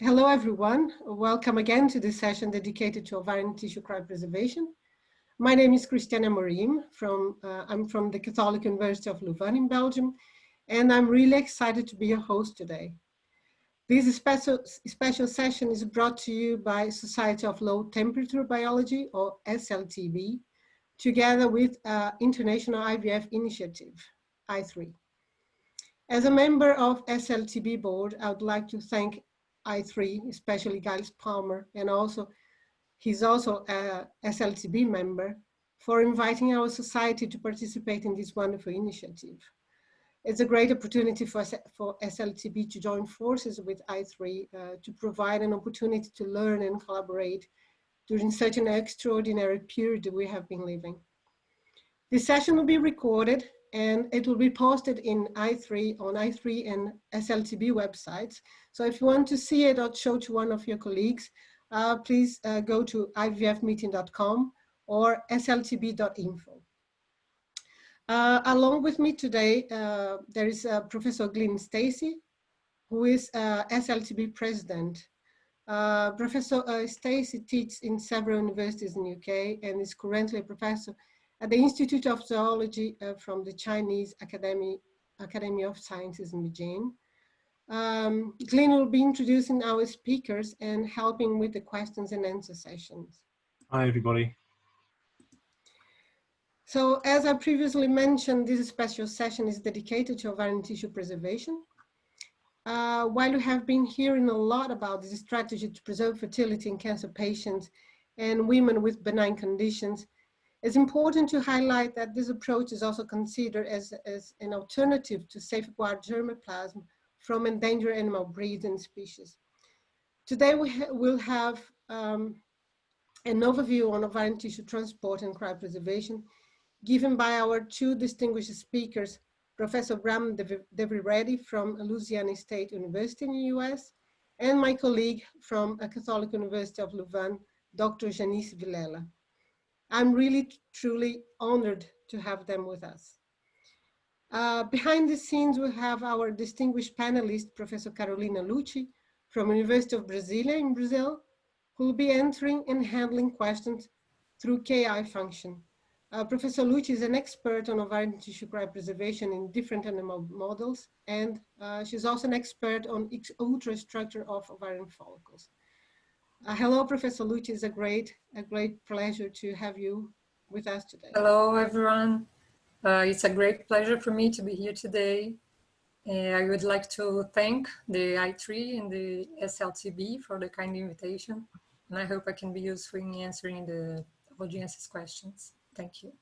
Hello, everyone. Welcome again to this session dedicated to ovarian tissue cryopreservation. My name is Christiani Amorim. I'm from the Catholic University of Louvain in Belgium, and I'm really excited to be your host today. This special session is brought to you by Society of Low Temperature Biology, or SLTB, together with International IVF Initiative, I3. As a member of SLTB board, I would like to thank I3, especially Giles Palmer, and he's also a SLTB member, for inviting our society to participate in this wonderful initiative. It's a great opportunity for SLTB to join forces with I3 to provide an opportunity to learn and collaborate during such an extraordinary period we have been living. This session will be recorded and it will be posted on I3 and SLTB websites. So if you want to see it or show to one of your colleagues, please go to ivfmeeting.com or sltb.info. Along with me today, there is Professor Glyn Stacey, who is SLTB president. Professor Stacey teaches in several universities in the UK and is currently a professor at the Institute of Zoology from the Chinese Academy of Sciences in Beijing. Glyn will be introducing our speakers and helping with the questions and answer sessions. Hi, everybody. So as I previously mentioned, this special session is dedicated to ovarian tissue preservation. While we have been hearing a lot about this strategy to preserve fertility in cancer patients and women with benign conditions, it's important to highlight that this approach is also considered as an alternative to safeguard germplasm from endangered animal breeds and species. Today we'll have an overview on ovarian tissue transport and cryopreservation given by our two distinguished speakers, Professor Devireddy from Louisiana State University in the US, and my colleague from a Catholic University of Louvain, Dr. Janice Vilela. I'm really, truly honored to have them with us. Behind the scenes, we have our distinguished panelist, Professor Carolina Lucci from University of Brasília in Brazil, who will be answering and handling questions through KI function. Professor Lucci is an expert on ovarian tissue cryopreservation in different animal models, and she's also an expert on ultrastructure of ovarian follicles. Hello, Professor Lucci. It's a great pleasure to have you with us today. Hello, everyone. It's a great pleasure for me to be here today. I would like to thank the I3 and the SLTB for the kind invitation, and I hope I can be useful in answering the audience's questions. Thank you.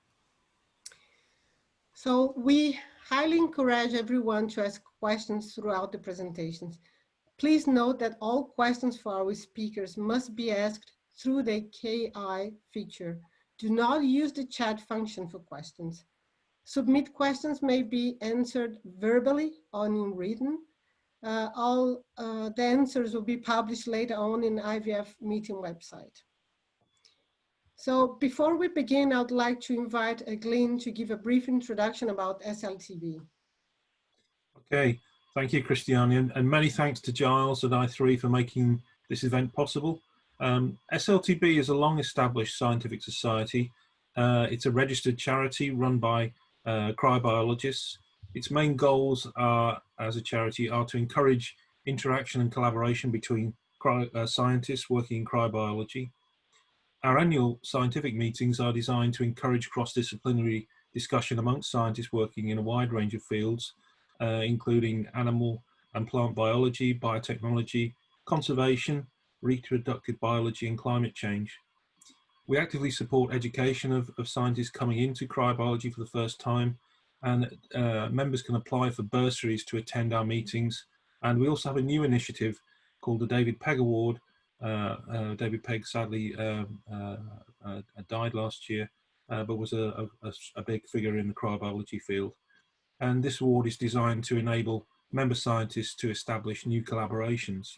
So we highly encourage everyone to ask questions throughout the presentations. Please note that all questions for our speakers must be asked through the KI feature. Do not use the chat function for questions. Submit questions may be answered verbally or in written. All the answers will be published later on in IVF meeting website. So before we begin, I'd like to invite Glyn to give a brief introduction about SLTB. Okay, thank you, Christiani, and many thanks to Giles and I3 for making this event possible. SLTB is a long-established scientific society. It's a registered charity run by cryobiologists. Its main goals as a charity are to encourage interaction and collaboration between scientists working in cryobiology. Our annual scientific meetings are designed to encourage cross-disciplinary discussion amongst scientists working in a wide range of fields, including animal and plant biology, biotechnology, conservation, reproductive biology, and climate change. We actively support education of scientists coming into cryobiology for the first time, and members can apply for bursaries to attend our meetings. And we also have a new initiative called the David Pegg Award. David Pegg sadly died last year, but was a big figure in the cryobiology field. And this award is designed to enable member scientists to establish new collaborations.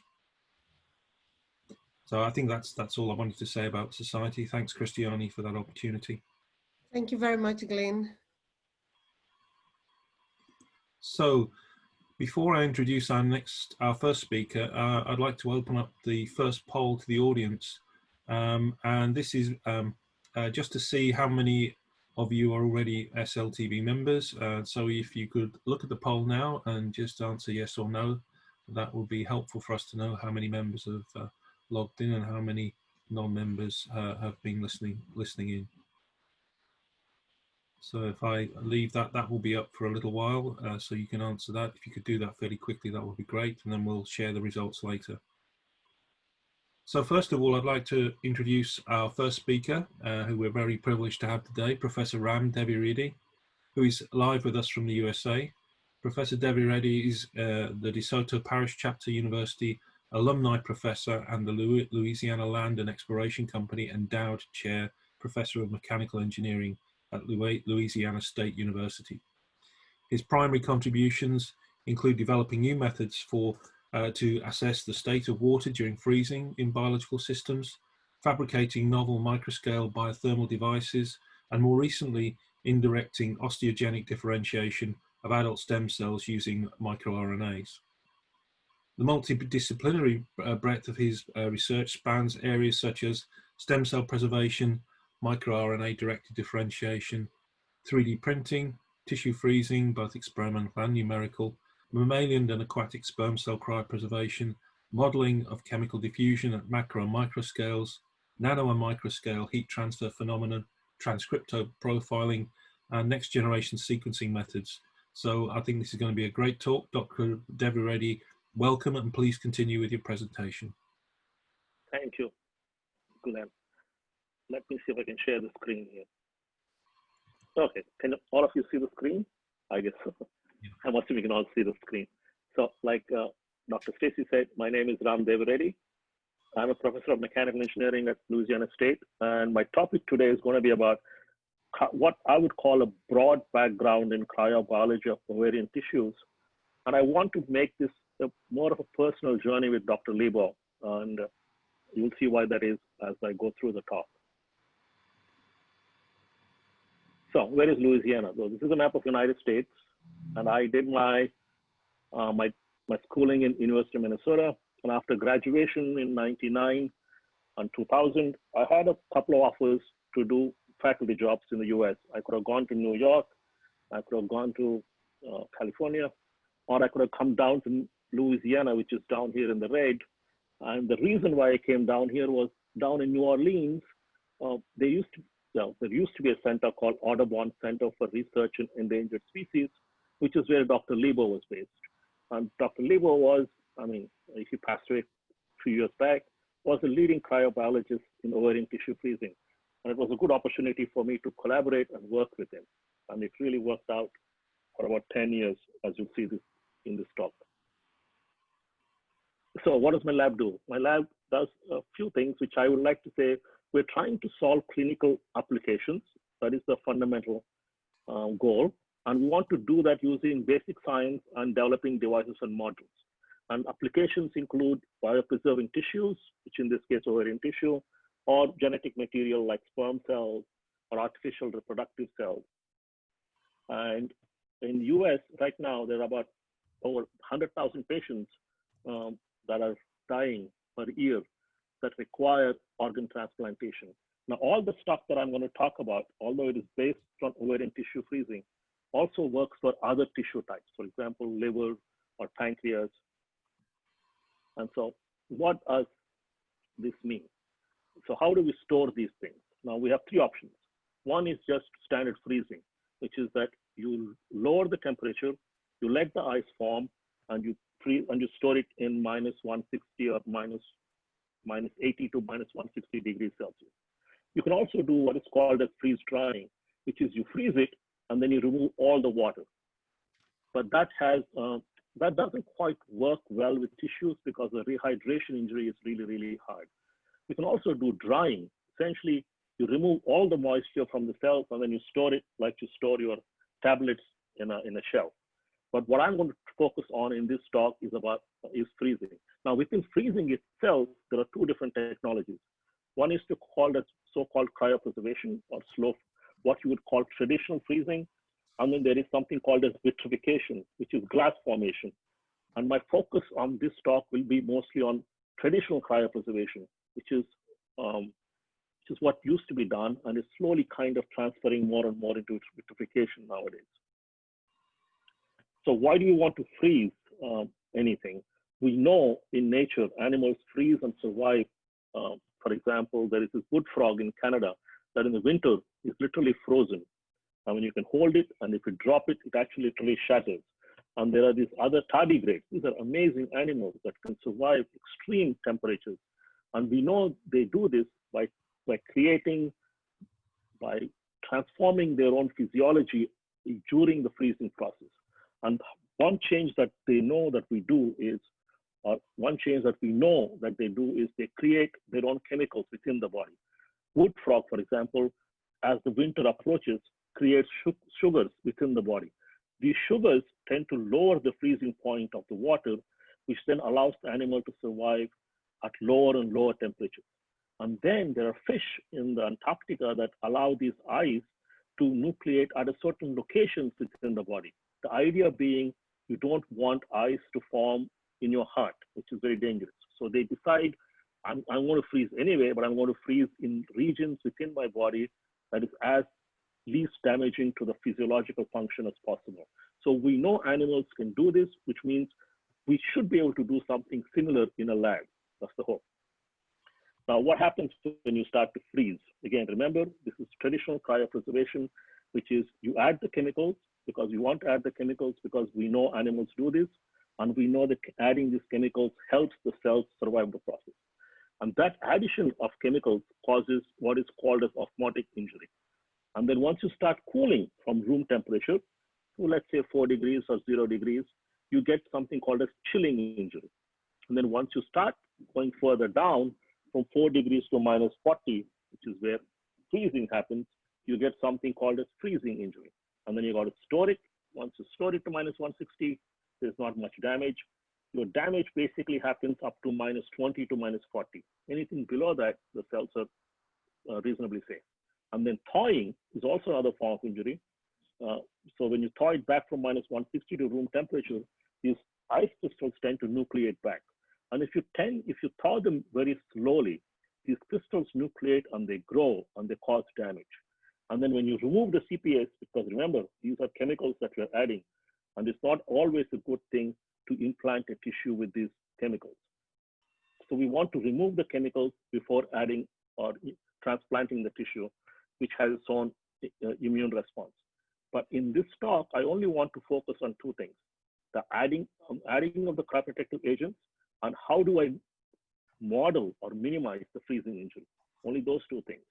So I think that's all I wanted to say about society. Thanks, Christiani, for that opportunity. Thank you very much, Glyn. So Before I introduce our first speaker, I'd like to open up the first poll to the audience. And this is just to see how many of you are already SLTB members. So if you could look at the poll now and just answer yes or no, that would be helpful for us to know how many members have logged in and how many non-members have been listening in. So if I leave that, that will be up for a little while, so you can answer that. If you could do that fairly quickly, that would be great, and then we'll share the results later. So first of all, I'd like to introduce our first speaker, who we're very privileged to have today, Professor Ram Devireddy, who is live with us from the USA. Professor Devireddy is the DeSoto Parish Chapter University Alumni Professor and the Louisiana Land and Exploration Company Endowed Chair Professor of Mechanical Engineering at Louisiana State University. His primary contributions include developing new methods to assess the state of water during freezing in biological systems, fabricating novel microscale biothermal devices, and more recently, in directing osteogenic differentiation of adult stem cells using microRNAs. The multidisciplinary breadth of his research spans areas such as stem cell preservation, microRNA-directed differentiation, 3D printing, tissue freezing, both experimental and numerical, mammalian and aquatic sperm cell cryopreservation, modeling of chemical diffusion at macro and micro scales, nano and microscale heat transfer phenomenon, transcriptome profiling, and next generation sequencing methods. So I think this is going to be a great talk. Dr. Devireddy, welcome, and please continue with your presentation. Thank you, Glenn. Let me see if I can share the screen here. Okay, can all of you see the screen? I guess so. Yeah. I'm assuming you can all see the screen. So like Dr. Stacey said, my name is Ram Devireddy. I'm a professor of mechanical engineering at Louisiana State. And my topic today is going to be about what I would call a broad background in cryobiology of ovarian tissues. And I want to make this more of a personal journey with Dr. Lebo. And you'll see why that is as I go through the talk. So where is Louisiana? So this is a map of the United States, and I did my schooling in University of Minnesota. And after graduation in '99 and 2000, I had a couple of offers to do faculty jobs in the US. I could have gone to New York, I could have gone to California, or I could have come down to Louisiana, which is down here in the red. And the reason why I came down here was down in New Orleans, there used to be a center called Audubon Center for Research in Endangered Species, which is where Dr. Lebo was based. And Dr. Lebo was, I mean, he passed away a few years back, was the leading cryobiologist in ovarian tissue freezing. And it was a good opportunity for me to collaborate and work with him. And it really worked out for about 10 years, as you'll see this in this talk. So what does my lab do? My lab does a few things, which I would like to say, we're trying to solve clinical applications. That is the fundamental goal. And we want to do that using basic science and developing devices and modules. And applications include biopreserving tissues, which in this case, ovarian tissue, or genetic material like sperm cells or artificial reproductive cells. And in the US right now, there are about over 100,000 patients that are dying per year that require organ transplantation. Now, all the stuff that I'm going to talk about, although it is based on ovarian tissue freezing, also works for other tissue types, for example, liver or pancreas. And so what does this mean? So how do we store these things? Now, we have three options. One is just standard freezing, which is that you lower the temperature, you let the ice form, and you freeze and you store it in minus 160 or minus 80 to minus 160 degrees Celsius. You can also do what is called as freeze drying, which is you freeze it and then you remove all the water. But that doesn't quite work well with tissues because the rehydration injury is really, really hard. You can also do drying. Essentially, you remove all the moisture from the cells and then you store it like you store your tablets in a shell. But what I'm going to focus on in this talk is freezing. Now, within freezing itself, there are two different technologies. One is to call the so-called cryopreservation, or slow, what you would call traditional freezing. And then there is something called as vitrification, which is glass formation. And my focus on this talk will be mostly on traditional cryopreservation, which is what used to be done and is slowly kind of transferring more and more into vitrification nowadays. So why do you want to freeze anything? We know in nature, animals freeze and survive. For example, there is this wood frog in Canada that in the winter is literally frozen. I mean, you can hold it, and if you drop it, it actually literally shatters. And there are these other tardigrades. These are amazing animals that can survive extreme temperatures. And we know they do this by transforming their own physiology during the freezing process. And one change that they know that we do is, they create their own chemicals within the body. Wood frog, for example, as the winter approaches, creates sugars within the body. These sugars tend to lower the freezing point of the water, which then allows the animal to survive at lower and lower temperatures. And then there are fish in the Antarctica that allow these ice to nucleate at a certain locations within the body. The idea being you don't want ice to form in your heart, which is very dangerous. So they decide, I'm going to freeze anyway, but I'm going to freeze in regions within my body that is as least damaging to the physiological function as possible. So we know animals can do this, which means we should be able to do something similar in a lab. That's the hope. Now, what happens when you start to freeze? Again, remember, this is traditional cryopreservation, which is you add the chemicals because you want to add the chemicals because we know animals do this, and we know that adding these chemicals helps the cells survive the process. And that addition of chemicals causes what is called as osmotic injury. And then once you start cooling from room temperature to, let's say, 4 degrees or 0 degrees, you get something called as chilling injury. And then once you start going further down from 4 degrees to minus 40, which is where freezing happens, you get something called as freezing injury. And then you got to store it. Once you store it to minus 160, there's not much damage. Your damage basically happens up to minus 20 to minus 40. Anything below that, the cells are reasonably safe. And then thawing is also another form of injury. So when you thaw it back from minus 160 to room temperature, these ice crystals tend to nucleate back. And if you thaw them very slowly, these crystals nucleate and they grow and they cause damage. And then when you remove the CPS, because remember, these are chemicals that we're adding, and it's not always a good thing to implant a tissue with these chemicals. So we want to remove the chemicals before adding or transplanting the tissue, which has its own immune response. But in this talk, I only want to focus on two things: the adding of the cryoprotective agents, and how do I model or minimize the freezing injury. Only those two things.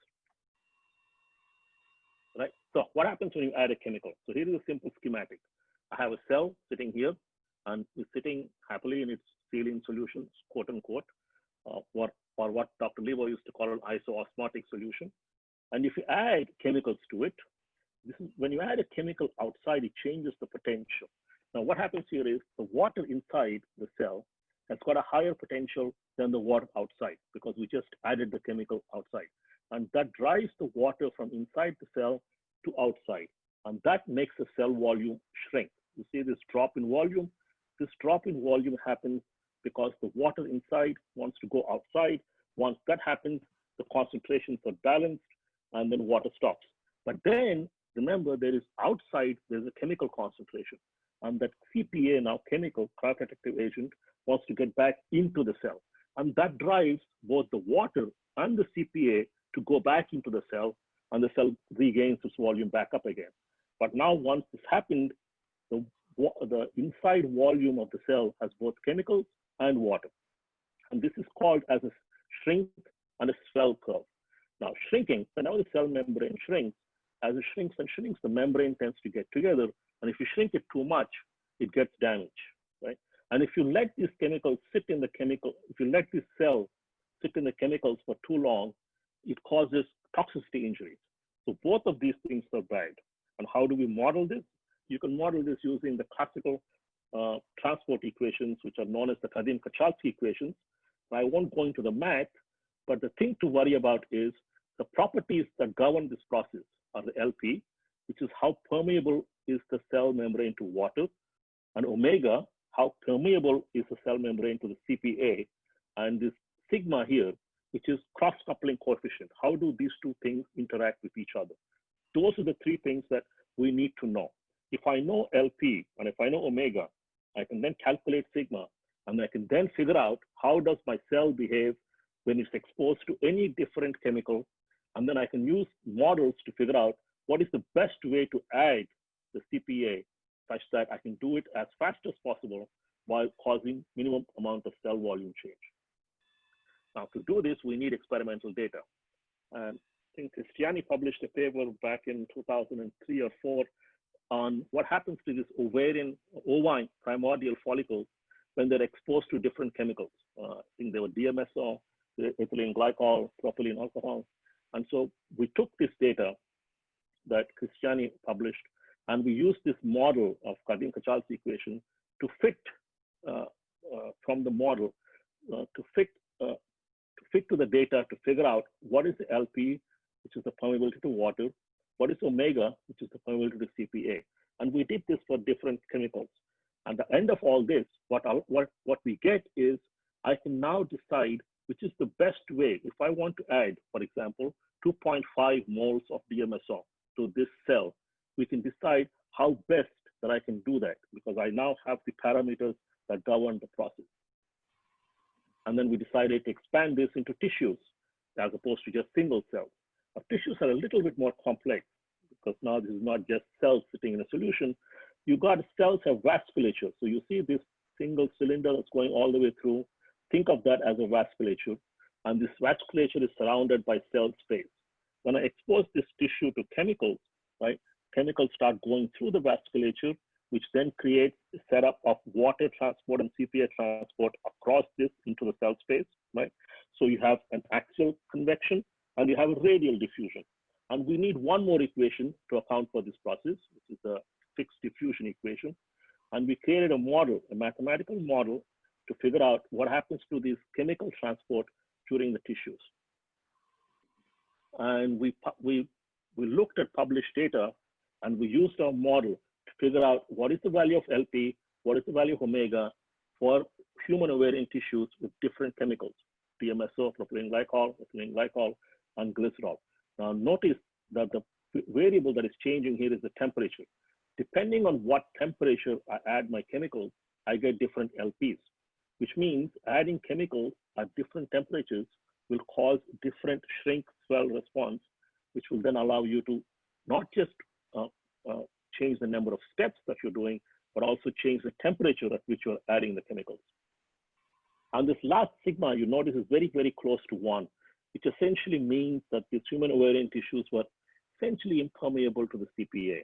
Right? So what happens when you add a chemical? So here is a simple schematic. I have a cell sitting here, and it's sitting happily in its saline solutions, quote unquote, or what Dr. Levo used to call an isoosmotic solution. And if you add chemicals to it, when you add a chemical outside, it changes the potential. Now, what happens here is the water inside the cell has got a higher potential than the water outside because we just added the chemical outside. And that drives the water from inside the cell to outside. And that makes the cell volume shrink. You see this drop in volume? This drop in volume happens because the water inside wants to go outside. Once that happens, the concentrations are balanced and then water stops. But then remember, there's a chemical concentration. And that CPA, now chemical cryoprotective agent, wants to get back into the cell. And that drives both the water and the CPA to go back into the cell, and the cell regains its volume back up again. But now once this happened, the inside volume of the cell has both chemicals and water. And this is called as a shrink and a swell curve. Now shrinking, whenever the cell membrane shrinks, as it shrinks and shrinks, the membrane tends to get together. And if you shrink it too much, it gets damaged, right? And if you let these chemicals sit in the if you let this cell sit in the chemicals for too long, it causes toxicity injuries. So both of these things are bad. And how do we model this? You can model this using the classical transport equations, which are known as the Kadim-Kachalski equations. I won't go into the math, but the thing to worry about is the properties that govern this process are the LP, which is how permeable is the cell membrane to water, and omega, how permeable is the cell membrane to the CPA, and this sigma here, which is cross-coupling coefficient. How do these two things interact with each other? Those are the three things that we need to know. If I know LP and if I know omega, I can then calculate sigma, and I can then figure out how does my cell behave when it's exposed to any different chemical, and then I can use models to figure out what is the best way to add the CPA such that I can do it as fast as possible while causing minimum amount of cell volume change. Now, to do this, we need experimental data. And I think Christiani published a paper back in 2003 or 4 on what happens to this ovine primordial follicles when they're exposed to different chemicals. I think they were DMSO, ethylene glycol, propylene alcohol. And so we took this data that Christiani published, and we used this model of Cardin-Cachal's equation to fit from the model to fit to the data to figure out what is the LP, which is the permeability to water, what is omega, which is the permeability to CPA. And we did this for different chemicals. And at the end of all this, what we get is I can now decide which is the best way. If I want to add, for example, 2.5 moles of DMSO to this cell, we can decide how best that I can do that, because I now have the parameters that govern the process. And then we decided to expand this into tissues as opposed to just single cells. Now, tissues are a little bit more complex because now this is not just cells sitting in a solution. You got cells have vasculature. So you see this single cylinder that's going all the way through. Think of that as a vasculature. And this vasculature is surrounded by cell space. When I expose this tissue to chemicals, right, chemicals start going through the vasculature, which then creates a setup of water transport and CPA transport across this into the cell space, right? So you have an axial convection and you have a radial diffusion. And we need one more equation to account for this process, which is the fixed diffusion equation. And we created a model, a mathematical model, to figure out what happens to this chemical transport during the tissues. And we looked at published data, and we used our model to figure out what is the value of LP, what is the value of omega for human ovarian tissues with different chemicals, DMSO, propylene glycol, ethylene glycol, and glycerol. Now notice that the variable that is changing here is the temperature. Depending on what temperature I add my chemicals, I get different LPs, which means adding chemicals at different temperatures will cause different shrink swell response, which will then allow you to not just change the number of steps that you're doing, but also change the temperature at which you're adding the chemicals. And this last sigma, you notice, is very, very close to 1, which essentially means that these human ovarian tissues were essentially impermeable to the CPA.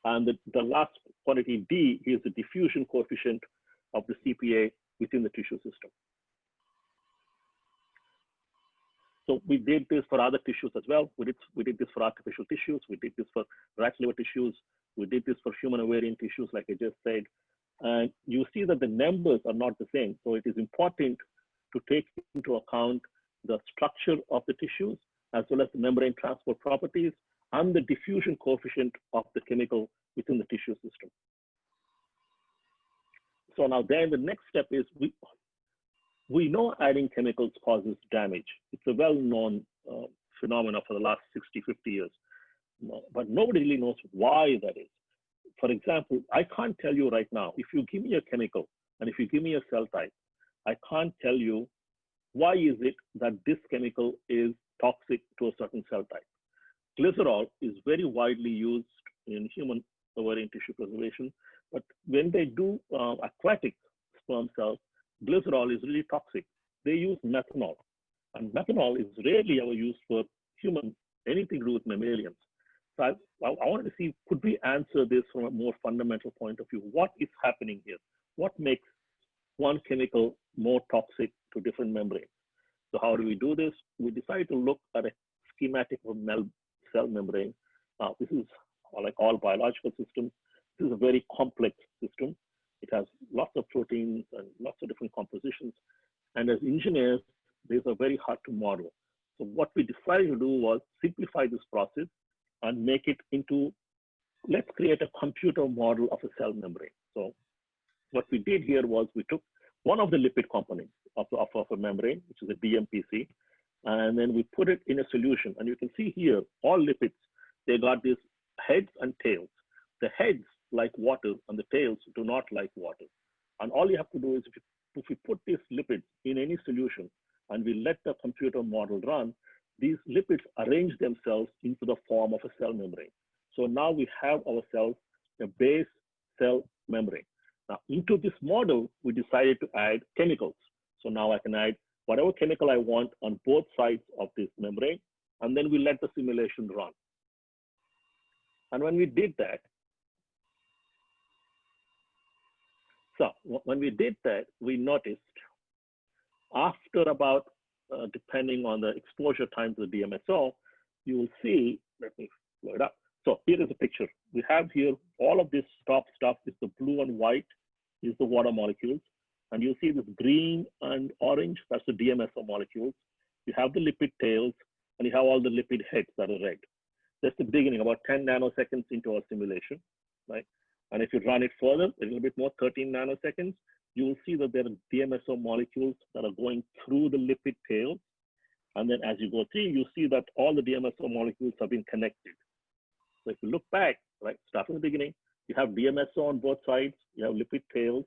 And the last quantity D is the diffusion coefficient of the CPA within the tissue system. So we did this for other tissues as well. We did this for artificial tissues. We did this for rat liver tissues. We did this for human ovarian tissues, like I just said. And you see that the numbers are not the same. So it is important to take into account the structure of the tissues, as well as the membrane transport properties and the diffusion coefficient of the chemical within the tissue system. So now then the next step is we know adding chemicals causes damage. It's a well-known phenomenon for the last 60, 50 years, but nobody really knows why that is. For example, I can't tell you right now, if you give me a chemical and if you give me a cell type, I can't tell you why is it that this chemical is toxic to a certain cell type. Glycerol is very widely used in human ovarian tissue preservation, but when they do aquatic sperm cells, glycerol is really toxic. They use methanol, and methanol is rarely ever used for human, anything to do with mammalians. So I wanted to see, could we answer this from a more fundamental point of view? What is happening here? What makes one chemical more toxic to different membranes? So how do we do this? We decided to look at a schematic of cell membrane. This is like all biological systems. This is a very complex system. It has lots of proteins and lots of different compositions. And as engineers, these are very hard to model. So what we decided to do was simplify this process and make it into, let's create a computer model of a cell membrane. So what we did here was we took one of the lipid components of a membrane, which is a DMPC, and then we put it in a solution. And you can see here, all lipids, they got these heads and tails. The heads like water and the tails do not like water. And all you have to do is if we put these lipids in any solution and we let the computer model run, these lipids arrange themselves into the form of a cell membrane. So now we have ourselves a base cell membrane. Now into this model, we decided to add chemicals. So now I can add whatever chemical I want on both sides of this membrane, and then we let the simulation run. And when we did that, we noticed after about, depending on the exposure time to the DMSO, you will see, let me blow it up. So here is a picture. We have here, all of this top stuff is the blue and white, is the water molecules. And you see this green and orange, that's the DMSO molecules. You have the lipid tails, and you have all the lipid heads that are red. That's the beginning, about 10 nanoseconds into our simulation, right? And if you run it further, a little bit more, 13 nanoseconds, you will see that there are DMSO molecules that are going through the lipid tails. And then as you go through, you see that all the DMSO molecules have been connected. So if you look back, right, start from the beginning, you have DMSO on both sides, you have lipid tails,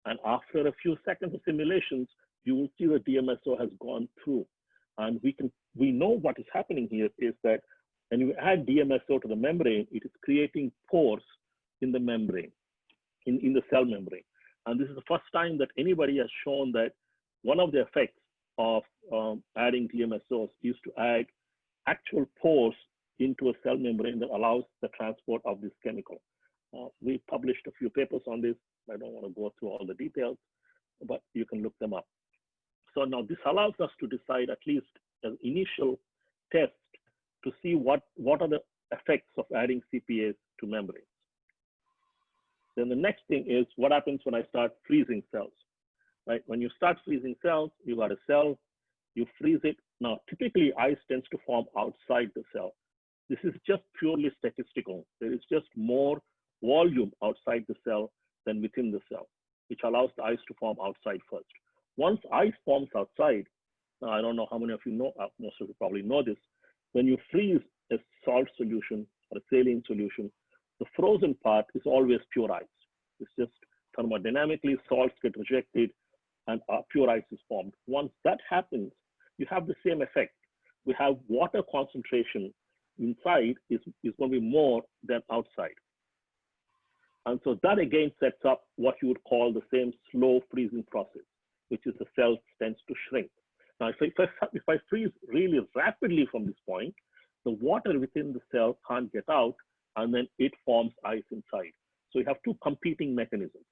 and after a few seconds of simulations, you will see the DMSO has gone through. And we know what is happening here is that when you add DMSO to the membrane, it is creating pores in the membrane, in the cell membrane. And this is the first time that anybody has shown that one of the effects of adding DMSOs is to add actual pores into a cell membrane that allows the transport of this chemical. We published a few papers on this. I don't want to go through all the details, but you can look them up. So now this allows us to decide, at least an initial test, to see what are the effects of adding CPAs to membranes. Then the next thing is what happens when I start freezing cells, right? When you start freezing cells, you got a cell, you freeze it. Now, typically ice tends to form outside the cell. This is just purely statistical. There is just more volume outside the cell than within the cell, which allows the ice to form outside first. Once ice forms outside, now I don't know how many of you know, most of you probably know this, when you freeze a salt solution or a saline solution, the frozen part is always pure ice. It's just thermodynamically salts get rejected and pure ice is formed. Once that happens, you have the same effect. We have water concentration inside is going to be more than outside. And so that again sets up what you would call the same slow freezing process, which is the cell tends to shrink. Now, if I freeze really rapidly from this point, the water within the cell can't get out, and then it forms ice inside. So you have two competing mechanisms.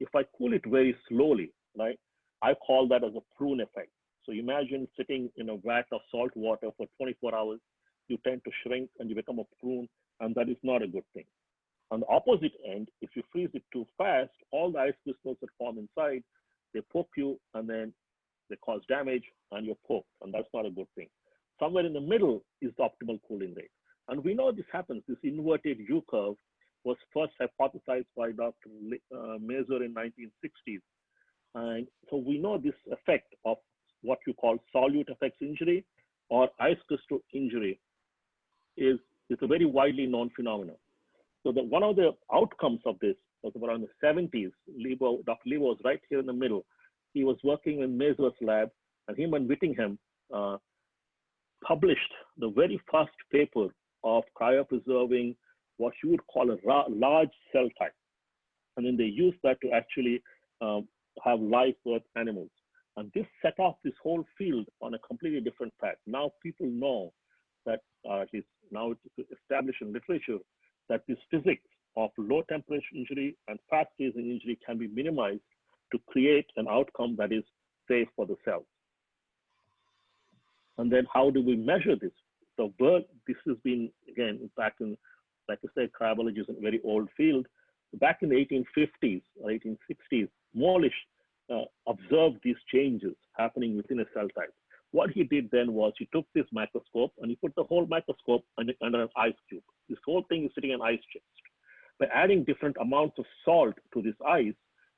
If I cool it very slowly, right, I call that as a prune effect. So imagine sitting in a vat of salt water for 24 hours, you tend to shrink and you become a prune, and that is not a good thing. On the opposite end, if you freeze it too fast, all the ice crystals that form inside, they poke you and then they cause damage and you're poked, and that's not a good thing. Somewhere in the middle is the optimal cooling rate. And we know this happens. This inverted U curve was first hypothesized by Dr. Mazur in 1960s. And so we know this effect of what you call solute effects injury or ice crystal injury is a very widely known phenomenon. So that one of the outcomes of this was around the 70s. Dr. Lebo was right here in the middle. He was working in Mazur's lab, and him and Whittingham published the very first paper of cryopreserving what you would call a large cell type. And then they used that to actually have live birth animals. And this set off this whole field on a completely different path. Now people know that, at least now it's established in literature, that this physics of low temperature injury and fast freezing injury can be minimized to create an outcome that is safe for the cells. And then how do we measure this? So this has been, again, back in, like I said, cryobiology is a very old field. Back in the 1850s or 1860s, Morlish observed these changes happening within a cell type. What he did then was he took this microscope and he put the whole microscope under an ice cube. This whole thing is sitting in an ice chest. By adding different amounts of salt to this ice,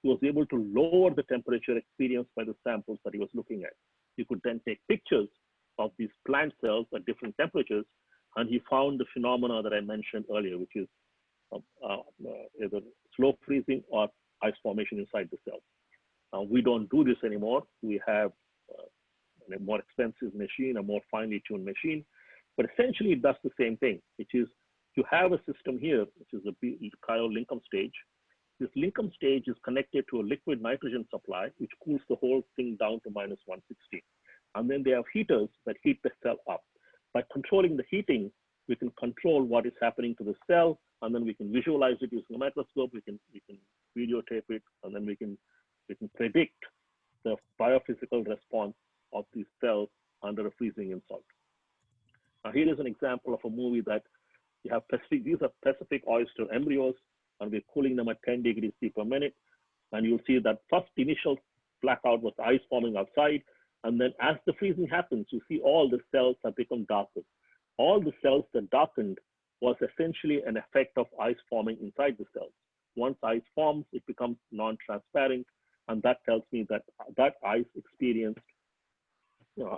he was able to lower the temperature experienced by the samples that he was looking at. He could then take pictures of these plant cells at different temperatures, and he found the phenomena that I mentioned earlier, which is either slow freezing or ice formation inside the cell. We don't do this anymore. We have a more expensive machine, a more finely tuned machine, but essentially it does the same thing, which is you have a system here, which is a cryo-linkum stage. This linkum stage is connected to a liquid nitrogen supply, which cools the whole thing down to minus 160. And then they have heaters that heat the cell up. By controlling the heating, we can control what is happening to the cell, and then we can visualize it using a microscope. We can videotape it, and then we can predict the biophysical response of these cells under a freezing insult. Now here is an example of a movie that you have these are Pacific oyster embryos, and we're cooling them at 10 degrees C per minute. And you'll see that first initial blackout was ice forming outside. And then as the freezing happens, you see all the cells have become darker. All the cells that darkened was essentially an effect of ice forming inside the cells. Once ice forms, it becomes non-transparent. And that tells me that that ice experienced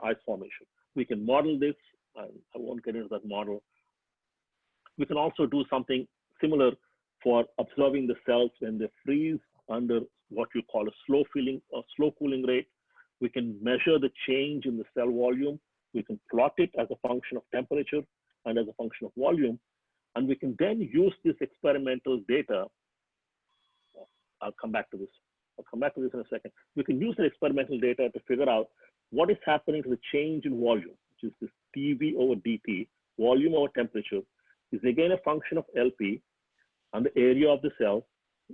ice formation. We can model this. I won't get into that model. We can also do something similar for observing the cells when they freeze under what you call a slow cooling rate. We can measure the change in the cell volume. We can plot it as a function of temperature and as a function of volume. And we can then use this experimental data. I'll come back to this. I'll come back to this in a second. We can use the experimental data to figure out what is happening to the change in volume, which is this dV over dt, volume over temperature, is again a function of LP and the area of the cell,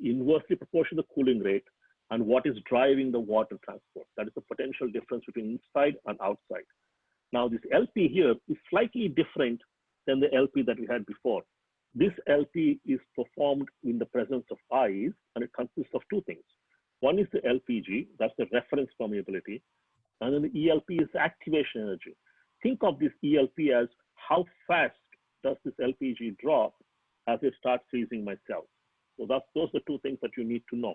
inversely proportional to the cooling rate, and what is driving the water transport. That is the potential difference between inside and outside. Now this LP here is slightly different than the LP that we had before. This LP is performed in the presence of ice, and it consists of two things. One is the LPG, that's the reference permeability, and then the ELP is activation energy. Think of this ELP as how fast does this LPG drop as it starts freezing my cells. So those are two things that you need to know.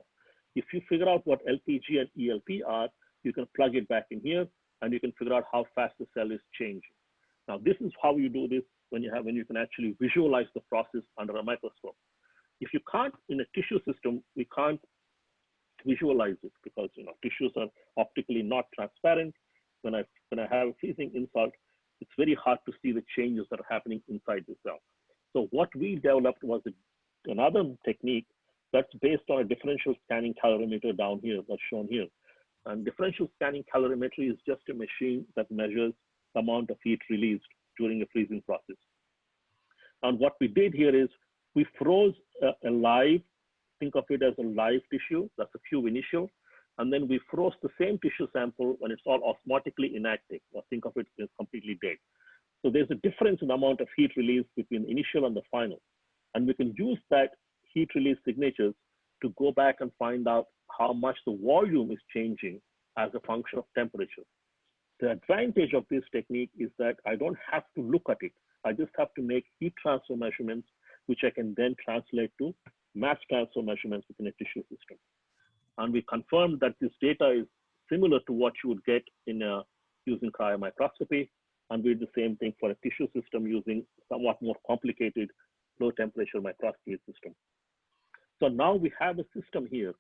If you figure out what LPG and ELP are, you can plug it back in here, and you can figure out how fast the cell is changing. Now, this is how you do this when you can actually visualize the process under a microscope. If you can't, in a tissue system, we can't visualize it because tissues are optically not transparent. When I have a freezing insult, it's very hard to see the changes that are happening inside the cell. So what we developed was another technique that's based on a differential scanning calorimeter down here, that's shown here. And differential scanning calorimetry is just a machine that measures the amount of heat released during a freezing process. And what we did here is we froze a live, think of it as a live tissue, that's a Q initial, and then we froze the same tissue sample when it's all osmotically inactive, or think of it as completely dead. So there's a difference in the amount of heat release between the initial and the final. And we can use that heat release signatures to go back and find out how much the volume is changing as a function of temperature. The advantage of this technique is that I don't have to look at it. I just have to make heat transfer measurements, which I can then translate to mass transfer measurements within a tissue system. And we confirmed that this data is similar to what you would get in using cryomicroscopy. And we did the same thing for a tissue system using somewhat more complicated low temperature microscopy system. So now we have a system here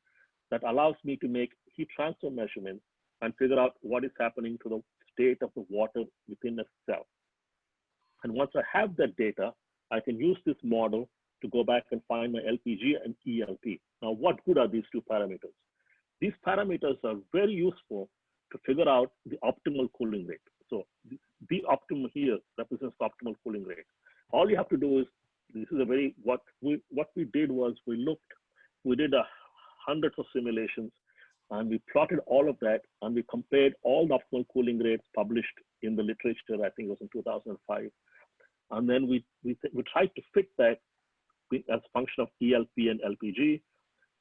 that allows me to make heat transfer measurements and figure out what is happening to the state of the water within a cell. And once I have that data, I can use this model to go back and find my LPG and ELP. Now, what good are these two parameters? These parameters are very useful to figure out the optimal cooling rate. So the optimum here represents the optimal cooling rate. All you have to do is, this is a very, what we did was we did hundreds of simulations, and we plotted all of that, and we compared all the optimal cooling rates published in the literature, I think it was in 2005. And then we tried to fit that as a function of ELP and LPG.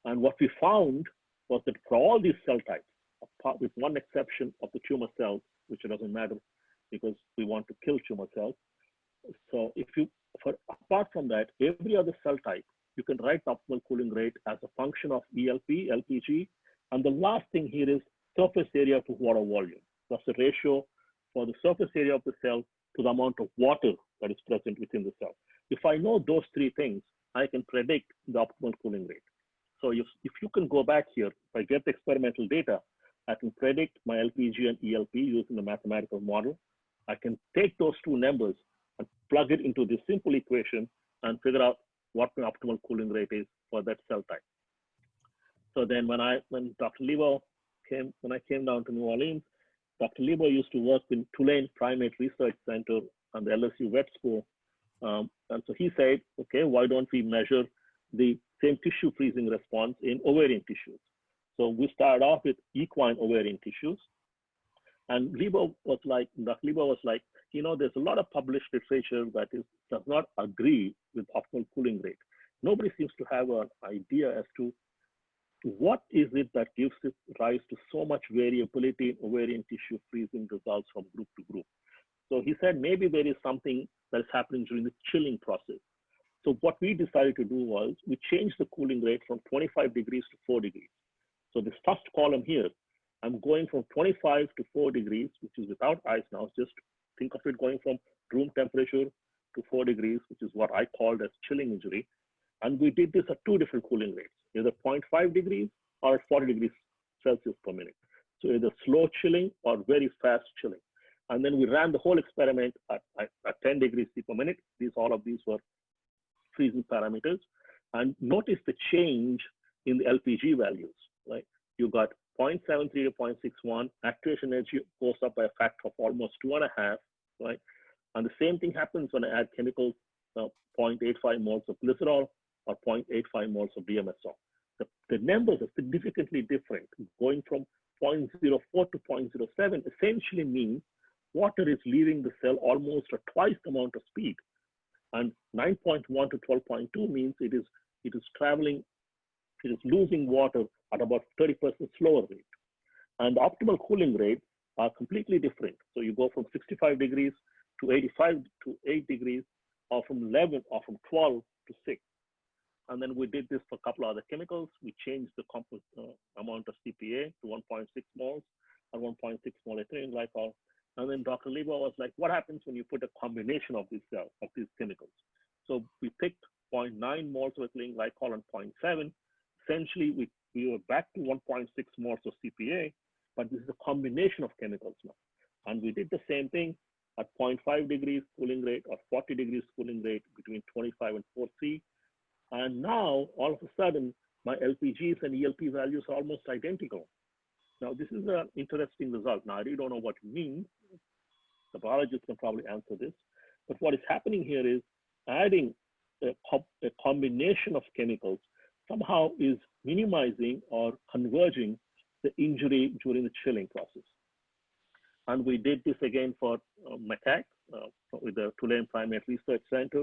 And what we found was that for all these cell types, apart with one exception of the tumor cells, which doesn't matter because we want to kill tumor cells. So apart from that, every other cell type, you can write the optimal cooling rate as a function of ELP, LPG. And the last thing here is surface area to water volume. That's the ratio for the surface area of the cell to the amount of water that is present within the cell. If I know those three things, I can predict the optimal cooling rate. So if you can go back here, if I get the experimental data, I can predict my LPG and ELP using the mathematical model. I can take those two numbers and plug it into this simple equation and figure out what my optimal cooling rate is for that cell type. So then when Dr. Lebo came, when I came down to New Orleans, Dr. Lebo used to work in Tulane Primate Research Center and the LSU Vet School. And so he said, okay, why don't we measure the same tissue freezing response in ovarian tissues? So we started off with equine ovarian tissues. And Lebo was like, Dr. Lebo was like, you know, there's a lot of published literature that does not agree with optimal cooling rate. Nobody seems to have an idea as to what is it that gives it rise to so much variability in ovarian tissue freezing results from group to group. So he said maybe there is something that is happening during the chilling process. So what we decided to do was we changed the cooling rate from 25 degrees to 4 degrees. So this first column here, I'm going from 25 to 4 degrees, which is without ice now. Just think of it going from room temperature to 4 degrees, which is what I called as chilling injury. And we did this at two different cooling rates, either 0.5 degrees or 40 degrees Celsius per minute. So either slow chilling or very fast chilling. And then we ran the whole experiment at 10 degrees C per minute. All of these were freezing parameters. And notice the change in the LPG values, right? You got 0.73 to 0.61, activation energy goes up by a factor of almost 2.5, right? And the same thing happens when I add chemicals, 0.85 moles of glycerol or 0.85 moles of DMSO. The numbers are significantly different. Going from 0.04 to 0.07 essentially means water is leaving the cell almost at twice the amount of speed. And 9.1 to 12.2 means it is traveling, it is losing water at about 30% slower rate. And the optimal cooling rates are completely different. So you go from 65 degrees to 85 to 8 degrees, or from 11 or from 12 to 6. And then we did this for a couple of other chemicals. We changed the amount of CPA to 1.6 moles and 1.6 mole ethylene glycol. And then Dr. Lebo was like, what happens when you put a combination of these chemicals? So we picked 0.9 moles of ethylene glycol and 0.7. Essentially, we were back to 1.6 moles of CPA, but this is a combination of chemicals now. And we did the same thing at 0.5 degrees cooling rate or 40 degrees cooling rate between 25 and 4C. And now, all of a sudden, my LPGs and ELP values are almost identical. Now, this is an interesting result. Now, I really don't know what it means. The biologist can probably answer this. But what is happening here is adding a combination of chemicals somehow is minimizing or converging the injury during the chilling process. And we did this again for macaques with the Tulane Primate Research Center.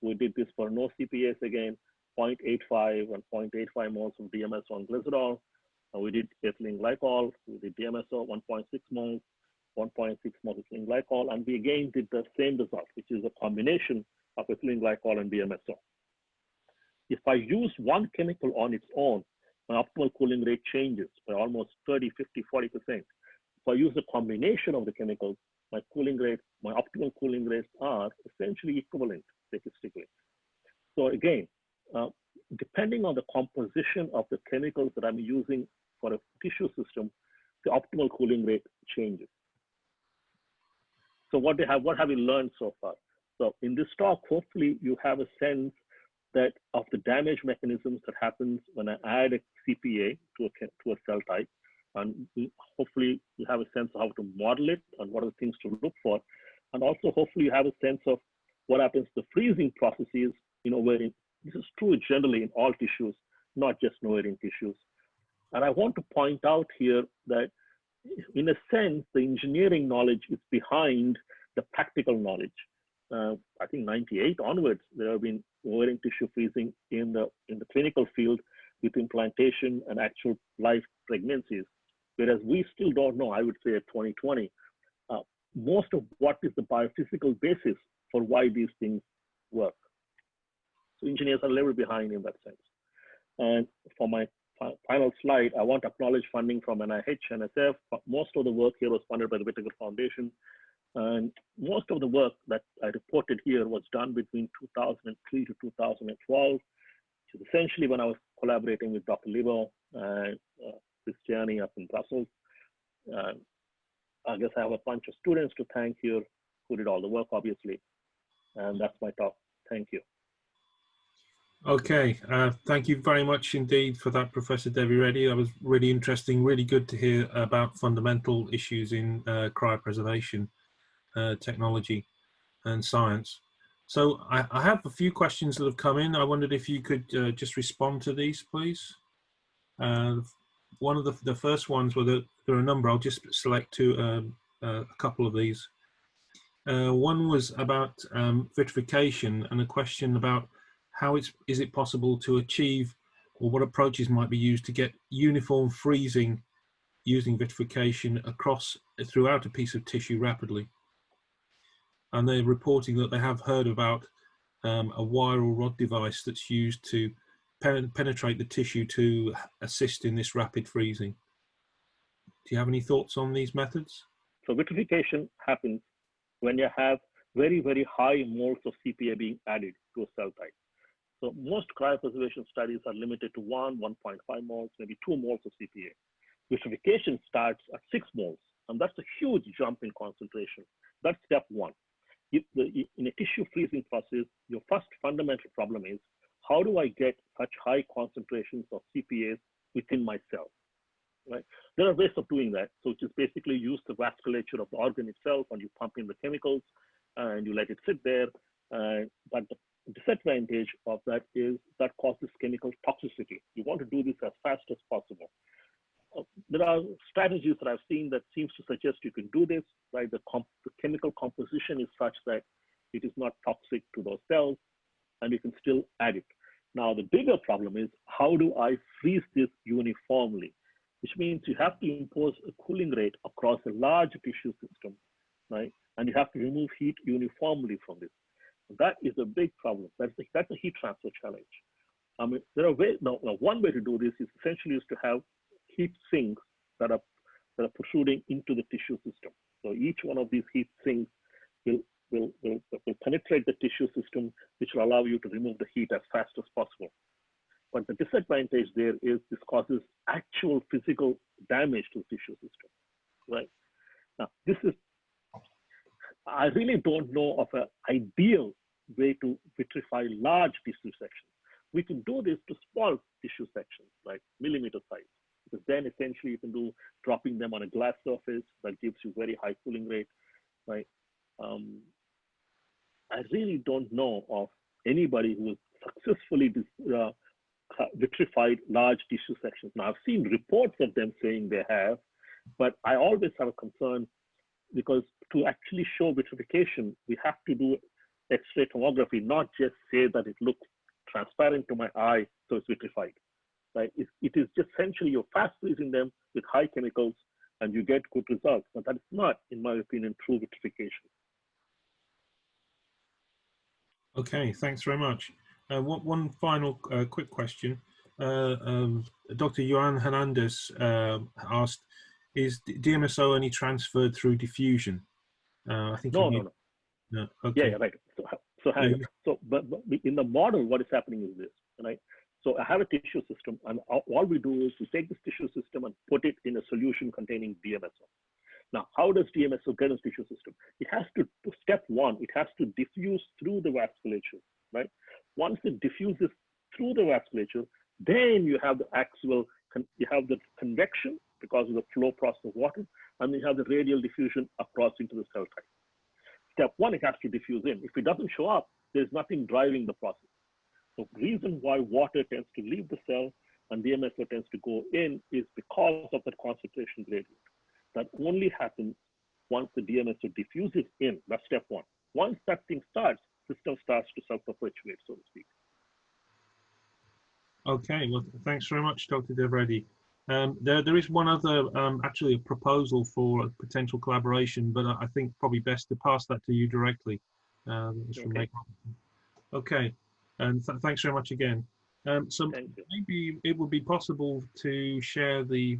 We did this for no CPAs again, 0.85 and 0.85 moles of DMSO and glycerol. We did ethylene glycol, we did DMSO, 1.6 moles, 1.6 moles ethylene glycol, and we again did the same result, which is a combination of ethylene glycol and DMSO. If I use one chemical on its own, my optimal cooling rate changes by almost 30, 50, 40%. If I use a combination of the chemicals, my optimal cooling rates are essentially equivalent statistically. So again, depending on the composition of the chemicals that I'm using for a tissue system, the optimal cooling rate changes. So what have we learned so far? So in this talk, hopefully you have a sense that of the damage mechanisms that happens when I add a CPA to a cell type. And hopefully you have a sense of how to model it and what are the things to look for. And also hopefully you have a sense of what happens to freezing processes in ovarian. This is true generally in all tissues, not just ovarian tissues. And I want to point out here that in a sense, the engineering knowledge is behind the practical knowledge. I think 98 onwards, there have been ovarian tissue freezing in the clinical field with implantation and actual live pregnancies. Whereas we still don't know, I would say at 2020, most of what is the biophysical basis for why these things work. So engineers are a little behind in that sense. And for my final slide, I want to acknowledge funding from NIH, NSF. Most of the work here was funded by the Whittaker Foundation. And most of the work that I reported here was done between 2003 to 2012, which is essentially when I was collaborating with Dr. Louvain and Christiani up in Brussels. I guess I have a bunch of students to thank here who did all the work, obviously. And that's my talk. Thank you. Okay, thank you very much indeed for that, Professor Devireddy. That was really interesting, really good to hear about fundamental issues in cryopreservation technology and science. So I have a few questions that have come in. I wondered if you could just respond to these, please. One of the first ones, well, there are a number, I'll just select a couple of these. One was about vitrification, and a question about how is it possible to achieve, or what approaches might be used to get uniform freezing using vitrification throughout a piece of tissue rapidly. And they're reporting that they have heard about a wire or rod device that's used to penetrate the tissue to assist in this rapid freezing. Do you have any thoughts on these methods? So vitrification happens when you have very, very high moles of CPA being added to a cell type. So most cryopreservation studies are limited to 1.5 moles, maybe 2 moles of CPA. Vitrification starts at 6 moles, and that's a huge jump in concentration. That's step one. In a tissue freezing process, your first fundamental problem is, how do I get such high concentrations of CPAs within my cell? Right? There are ways of doing that. So just basically use the vasculature of the organ itself, and you pump in the chemicals and you let it sit there. But the disadvantage of that is that causes chemical toxicity. You want to do this as fast as possible. There are strategies that I've seen that seems to suggest you can do this, right? The chemical composition is such that it is not toxic to those cells, and you can still add it. Now, the bigger problem is, how do I freeze this uniformly? Which means you have to impose a cooling rate across a large tissue system, right? And you have to remove heat uniformly from this. That is a big problem. That's a heat transfer challenge. I mean, there are ways. Now, one way to do this is essentially to have heat sinks that are protruding into the tissue system. So each one of these heat sinks will penetrate the tissue system, which will allow you to remove the heat as fast as possible. But the disadvantage there is this causes actual physical damage to the tissue system, right? Now, I really don't know of an ideal way to vitrify large tissue sections. We can do this to small tissue sections, like millimeter size, because then essentially you can do dropping them on a glass surface that gives you very high cooling rate, right? I really don't know of anybody who has successfully vitrified large tissue sections. Now, I've seen reports of them saying they have, but I always have a concern, because to actually show vitrification, we have to do X-ray tomography, not just say that it looks transparent to my eye, so it's vitrified. Right? It is just essentially you're fast freezing them with high chemicals, and you get good results. But that is not, in my opinion, true vitrification. Okay, thanks very much. One final quick question. Dr. Joan Hernandez asked, is DMSO only transferred through diffusion? I think no. Okay. Yeah, right. But in the model, what is happening is this, right? So I have a tissue system, and all we do is we take this tissue system and put it in a solution containing DMSO. Now, how does DMSO get in the tissue system? It has to, step one, it has to diffuse through the vasculature, right? Once it diffuses through the vasculature, then you have the convection because of the flow process of water, and you have the radial diffusion across into the cell type. Step one, it has to diffuse in. If it doesn't show up, there's nothing driving the process. So the reason why water tends to leave the cell and DMSO tends to go in is because of the concentration gradient. That only happens once the DMSO diffuses in. That's step one. Once that thing starts, the system starts to self-perpetuate, so to speak. Okay, well, thanks very much, Dr. Devireddy. There is one other, actually a proposal for a potential collaboration, but I think probably best to pass that to you directly. Okay. Okay. And thanks very much again. So Thank you. maybe it would be possible to share the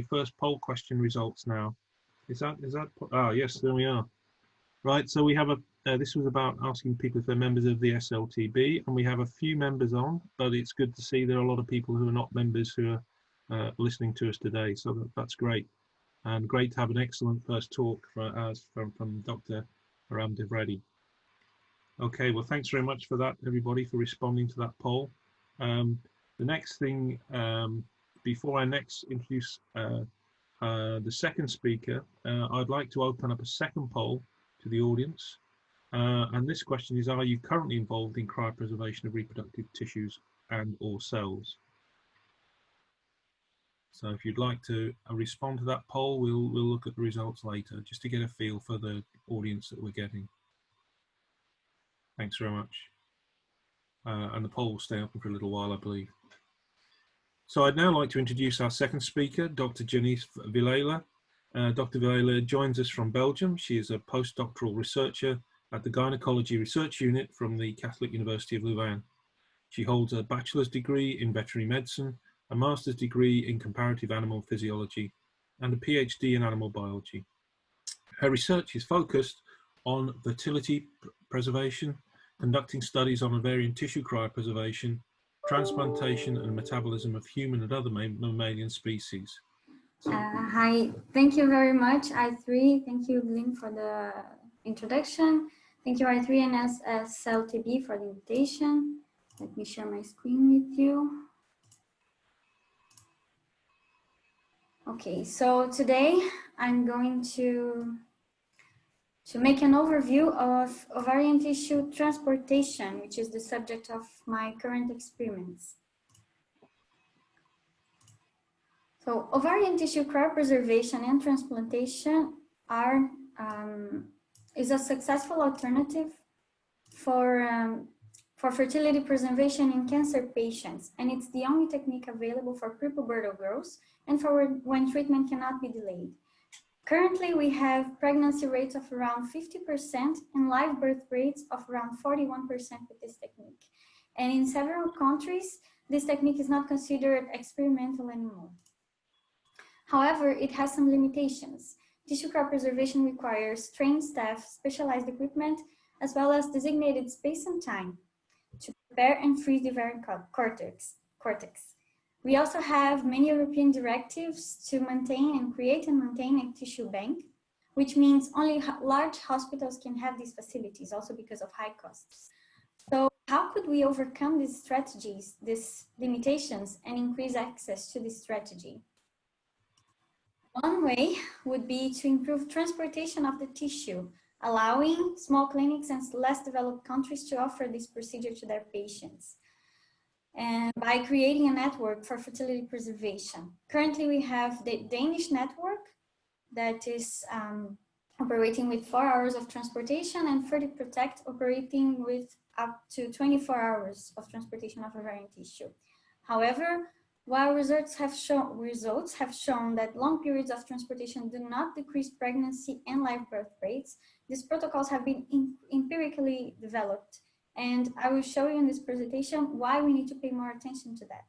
first poll question results now. Is that yes, there we are. Right, so we have this was about asking people if they're members of the SLTB, and we have a few members on, but it's good to see there are a lot of people who are not members who are listening to us today, so that's great. And great to have an excellent first talk from Dr. Devireddy. Okay, well, thanks very much for that, everybody, for responding to that poll. The next thing, before I next introduce the second speaker, I'd like to open up a second poll to the audience. And this question is, are you currently involved in cryopreservation of reproductive tissues and or cells? So if you'd like to respond to that poll, we'll look at the results later, just to get a feel for the audience that we're getting. Thanks very much. And the poll will stay open for a little while, I believe. So I'd now like to introduce our second speaker, Dr. Janice Vilela. Dr. Vilela joins us from Belgium. She is a postdoctoral researcher at the Gynecology Research Unit from the Catholic University of Louvain. She holds a bachelor's degree in veterinary medicine, a master's degree in comparative animal physiology, and a PhD in animal biology. Her research is focused on fertility preservation, conducting studies on ovarian tissue cryopreservation, transplantation and metabolism of human and other mammalian species. Hi, thank you very much, I3. Thank you, Glyn, for the introduction. Thank you, I3 and SLTB for the invitation. Let me share my screen with you. Okay, so today I'm going to make an overview of ovarian tissue transportation, which is the subject of my current experiments. So ovarian tissue cryopreservation and transplantation is a successful alternative for fertility preservation in cancer patients, and it's the only technique available for prepubertal girls and for when treatment cannot be delayed. Currently, we have pregnancy rates of around 50% and live birth rates of around 41% with this technique. And in several countries, this technique is not considered experimental anymore. However, it has some limitations. Tissue cryopreservation requires trained staff, specialized equipment, as well as designated space and time to prepare and freeze the ovarian cortex. We also have many European directives to maintain and create and maintain a tissue bank, which means only large hospitals can have these facilities, also because of high costs. So how could we overcome these strategies, these limitations, and increase access to this strategy? One way would be to improve transportation of the tissue, allowing small clinics and less developed countries to offer this procedure to their patients. And by creating a network for fertility preservation. Currently, we have the Danish network that is operating with 4 hours of transportation, and Ferti Protect operating with up to 24 hours of transportation of ovarian tissue. However, while results have shown that long periods of transportation do not decrease pregnancy and live birth rates, these protocols have been empirically developed. And I will show you in this presentation why we need to pay more attention to that.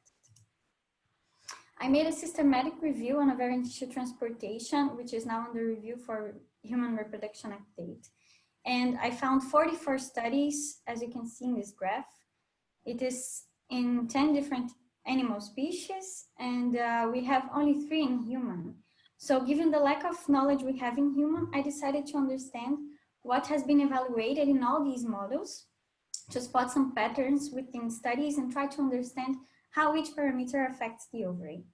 I made a systematic review on ovarian tissue transportation, which is now under review for Human Reproduction Update. And I found 44 studies, as you can see in this graph. It is in 10 different animal species, and we have only 3 in human. So given the lack of knowledge we have in human, I decided to understand what has been evaluated in all these models, to spot some patterns within studies and try to understand how each parameter affects the ovary.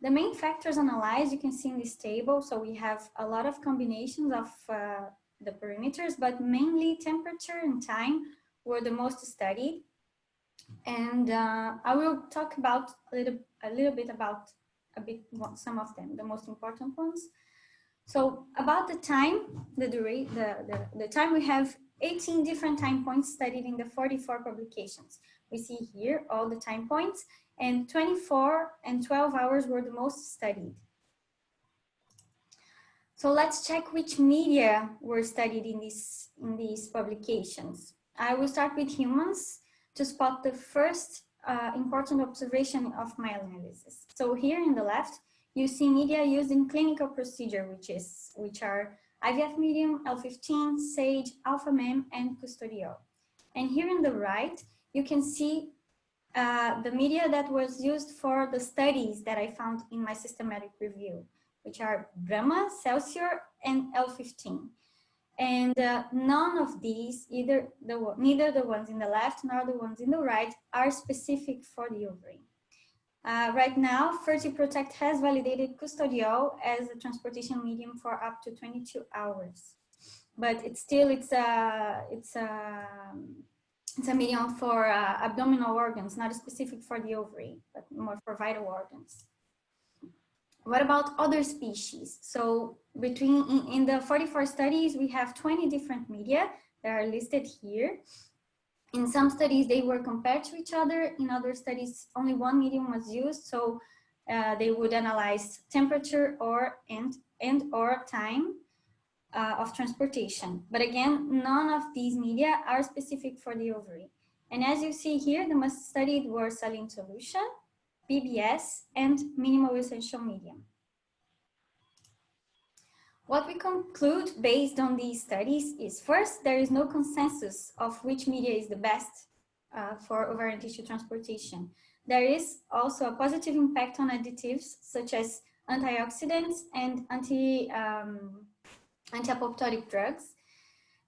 The main factors analyzed, you can see in this table. So we have a lot of combinations of the parameters, but mainly temperature and time were the most studied. And I will talk about a little bit about some of them, the most important ones. So about the time, the time, we have 18 different time points studied in the 44 publications. We see here all the time points, and 24 and 12 hours were the most studied. So let's check which media were studied in these publications. I will start with humans to spot the first important observation of my analysis. So here in the left, you see media used in clinical procedure, which are IVF medium, L15, SAGE, alpha-MEM, and custodial. And here in the right, you can see the media that was used for the studies that I found in my systematic review, which are Brahma, Celsior, and L15. And none of these, neither the ones in the left nor the ones in the right, are specific for the ovary. Right now, FertiProtect has validated custodial as a transportation medium for up to 22 hours. But it's a medium for abdominal organs, not specific for the ovary, but more for vital organs. What about other species? So in the 44 studies, we have 20 different media that are listed here. In some studies, they were compared to each other. In other studies, only one medium was used. So they would analyze temperature and/or time of transportation. But again, none of these media are specific for the ovary. And as you see here, the most studied were saline solution, PBS, and minimal essential medium. What we conclude based on these studies is, first, there is no consensus of which media is the best for ovarian tissue transportation. There is also a positive impact on additives such as antioxidants and anti-apoptotic drugs.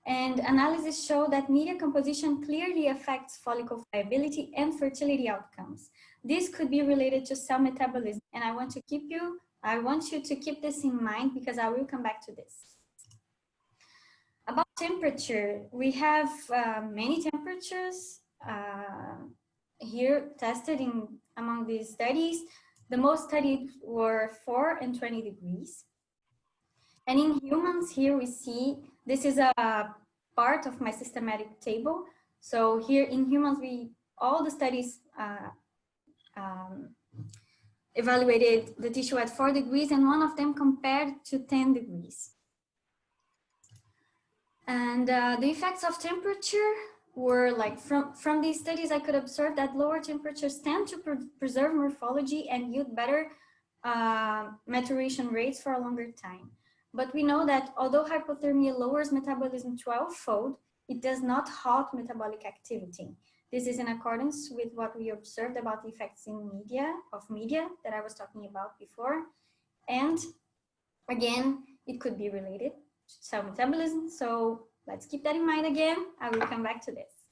And analysis show that media composition clearly affects follicle viability and fertility outcomes. This could be related to cell metabolism, and I want you to keep this in mind because I will come back to this. About temperature, we have many temperatures here tested among these studies. The most studied were 4 and 20 degrees. And in humans, here we see, this is a part of my systematic table. So here in humans, all the studies evaluated the tissue at 4 degrees, and one of them compared to 10 degrees. And the effects of temperature were like, from these studies, I could observe that lower temperatures tend to preserve morphology and yield better maturation rates for a longer time. But we know that although hypothermia lowers metabolism 12-fold, it does not halt metabolic activity. This is in accordance with what we observed about the effects in media that I was talking about before. And again, it could be related to cell metabolism. So let's keep that in mind again. I will come back to this.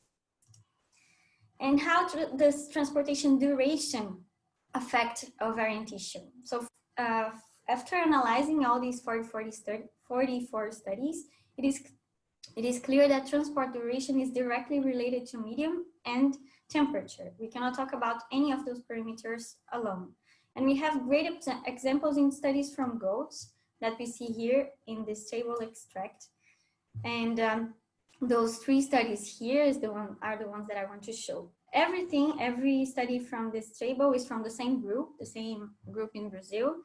And how does transportation duration affect ovarian tissue? So after analyzing all these 44 studies, it is clear that transport duration is directly related to medium and temperature. We cannot talk about any of those parameters alone. And we have great examples in studies from goats that we see here in this table extract. And those 3 studies here are the ones that I want to show. Every study from this table is from the same group in Brazil.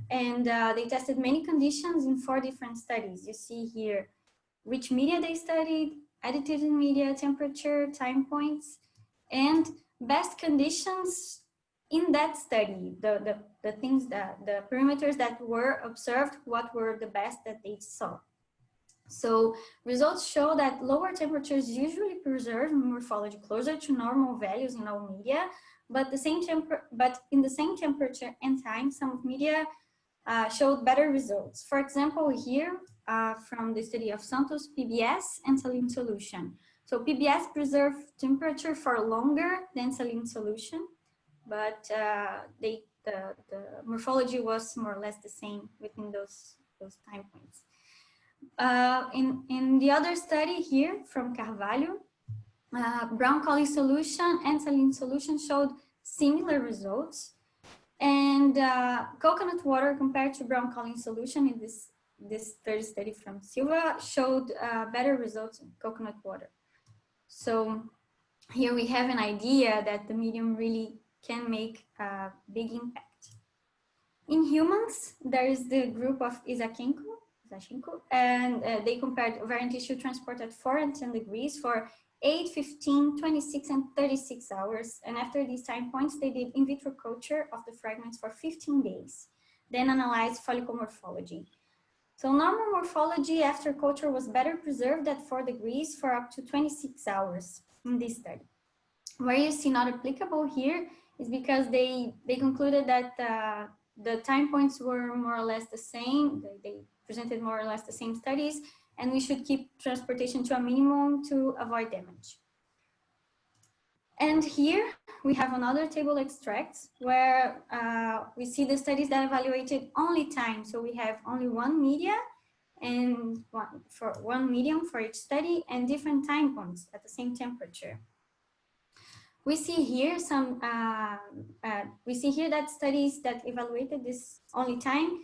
And they tested many conditions in 4 different studies. You see here which media they studied, additives in media, temperature, time points, and best conditions in that study, the parameters that were observed, what were the best that they saw. So results show that lower temperatures usually preserve morphology closer to normal values in all media, but in the same temperature and time, some media showed better results. For example, here from the study of Santos, PBS and saline solution. So PBS preserved temperature for longer than saline solution, but the morphology was more or less the same within those time points. In the other study here from Carvalho, brown choline solution and saline solution showed similar results. And coconut water compared to brown choline solution in this third study from Silva showed better results in coconut water. So here we have an idea that the medium really can make a big impact. In humans, there is the group of Isachenko, and they compared ovarian tissue transport at 4 and 10 degrees for 8, 15, 26, and 36 hours. And after these time points, they did in vitro culture of the fragments for 15 days, then analyzed follicle morphology. So normal morphology after culture was better preserved at 4 degrees for up to 26 hours in this study. Where you see not applicable here is because they concluded that the time points were more or less the same. They presented more or less the same studies, and we should keep transportation to a minimum to avoid damage. And here we have another table extracts where we see the studies that evaluated only time. So we have only one media and one medium for each study and different time points at the same temperature. We see here that studies that evaluated this only time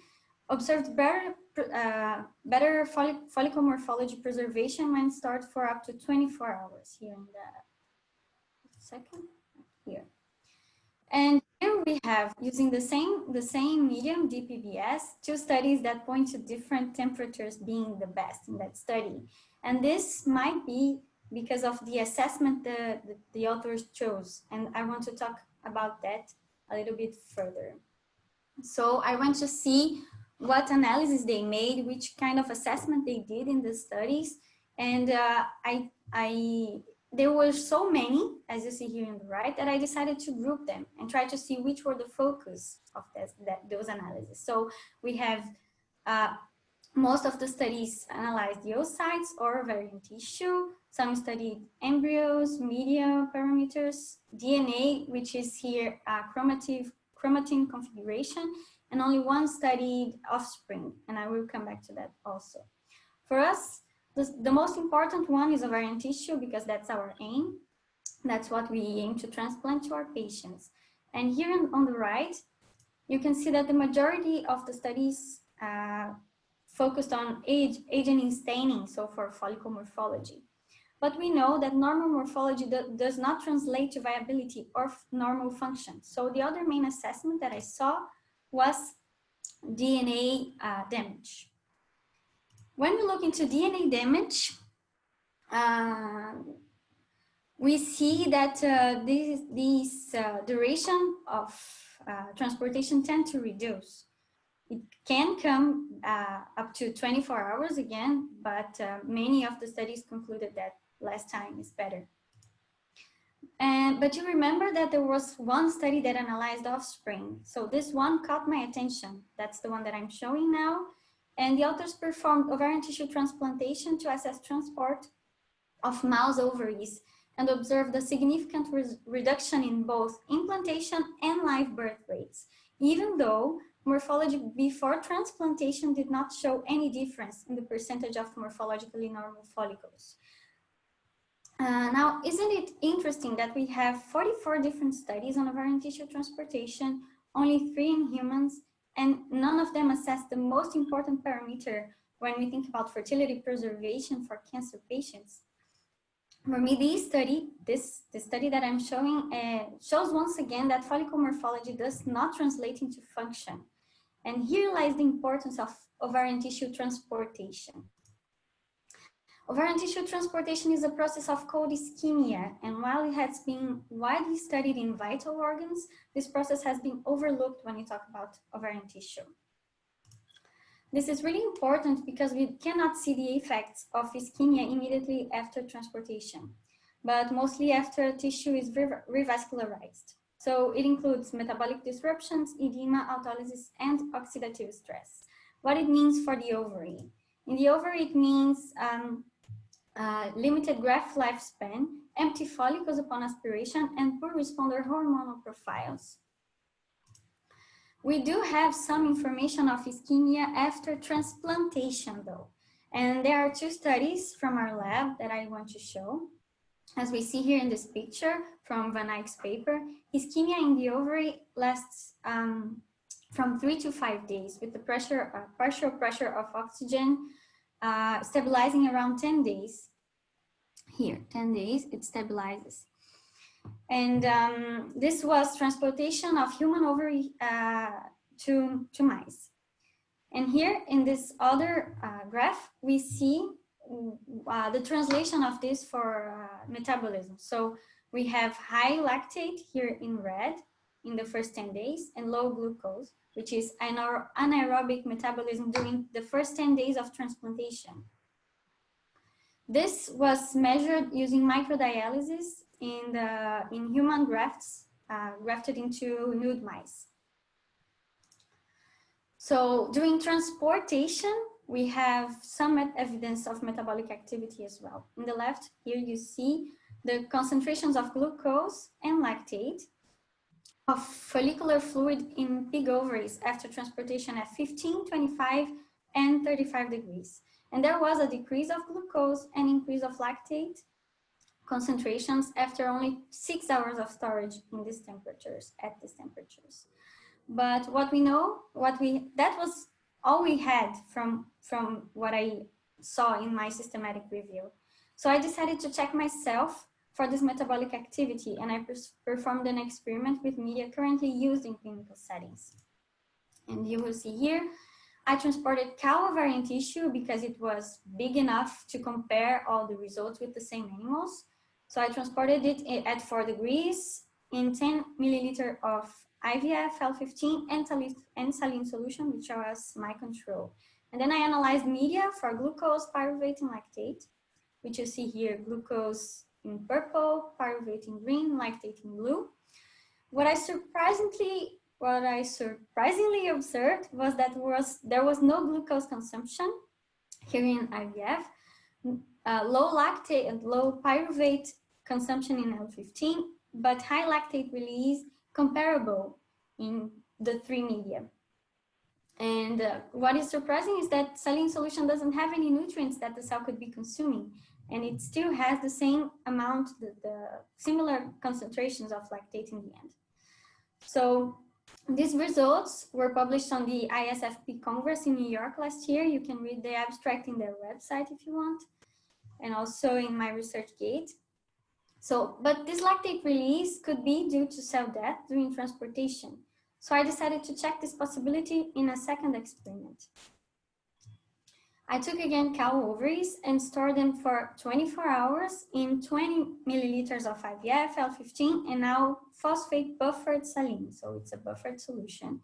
observed better follicle morphology preservation when stored for up to 24 hours here in the second here. And here we have, using the same medium, DPBS, 2 studies that point to different temperatures being the best in that study. And this might be because of the assessment the authors chose. And I want to talk about that a little bit further. So I want to see what analysis they made, which kind of assessment they did in the studies. And there were so many, as you see here on the right, that I decided to group them and try to see which were the focus of those analyses. So we have most of the studies analyzed the oocytes or ovarian tissue. Some studied embryos, media parameters, DNA, which is here chromatin configuration, and only one studied offspring, and I will come back to that also. For us, the most important one is ovarian tissue because that's our aim. That's what we aim to transplant to our patients. And here on the right, you can see that the majority of the studies focused on age-ending staining, so for follicle morphology. But we know that normal morphology does not translate to viability or normal function. So the other main assessment that I saw was DNA damage. When we look into DNA damage, we see that these duration of transportation tend to reduce. It can come up to 24 hours again, but many of the studies concluded that less time is better. But you remember that there was one study that analyzed offspring. So this one caught my attention. That's the one that I'm showing now. And the authors performed ovarian tissue transplantation to assess transport of mouse ovaries and observed a significant reduction in both implantation and live birth rates, even though morphology before transplantation did not show any difference in the percentage of morphologically normal follicles. Now, isn't it interesting that we have 44 different studies on ovarian tissue transportation, only 3 in humans, and none of them assess the most important parameter when we think about fertility preservation for cancer patients? For me, this study that I'm showing shows once again that follicle morphology does not translate into function. And here lies the importance of ovarian tissue transportation. Ovarian tissue transportation is a process of cold ischemia, and while it has been widely studied in vital organs, this process has been overlooked when we talk about ovarian tissue. This is really important because we cannot see the effects of ischemia immediately after transportation, but mostly after tissue is revascularized. So it includes metabolic disruptions, edema, autolysis, and oxidative stress. What it means for the ovary. In the ovary, it means limited graft lifespan, empty follicles upon aspiration, and poor responder hormonal profiles. We do have some information of ischemia after transplantation though. And there are 2 studies from our lab that I want to show. As we see here in this picture from Van Eyck's paper, ischemia in the ovary lasts from 3 to 5 days with the partial pressure of oxygen stabilizing around 10 days. Here, 10 days, it stabilizes. And this was transplantation of human ovary to mice. And here in this other graph, we see the translation of this for metabolism. So we have high lactate here in red in the first 10 days and low glucose, which is anaerobic metabolism during the first 10 days of transplantation. This was measured using microdialysis in human grafts, grafted into nude mice. So during transportation, we have some evidence of metabolic activity as well. In the left, here you see the concentrations of glucose and lactate of follicular fluid in pig ovaries after transportation at 15, 25, and 35 degrees. And there was a decrease of glucose and increase of lactate concentrations after only 6 hours of storage in these temperatures, at these temperatures. But what we know, that was all we had from what I saw in my systematic review. So I decided to check myself for this metabolic activity, and I performed an experiment with media currently used in clinical settings. And you will see here, I transported cow ovarian tissue because it was big enough to compare all the results with the same animals. So I transported it at 4 degrees in 10 milliliter of IVF, L15, and saline solution, which was my control. And then I analyzed media for glucose, pyruvate, and lactate, which you see here, glucose in purple, pyruvate in green, lactate in blue. What I surprisingly observed was that there was no glucose consumption here in IVF, low lactate and low pyruvate consumption in L15, but high lactate release comparable in the 3 media. And what is surprising is that saline solution doesn't have any nutrients that the cell could be consuming, and it still has the same amount, the similar concentrations of lactate in the end. So these results were published on the ISFP Congress in New York last year. You can read the abstract in their website if you want, and also in my ResearchGate. So, but this lactate release could be due to cell death during transportation. So I decided to check this possibility in a second experiment. I took again cow ovaries and stored them for 24 hours in 20 milliliters of IVF, L15, and now phosphate buffered saline. So it's a buffered solution.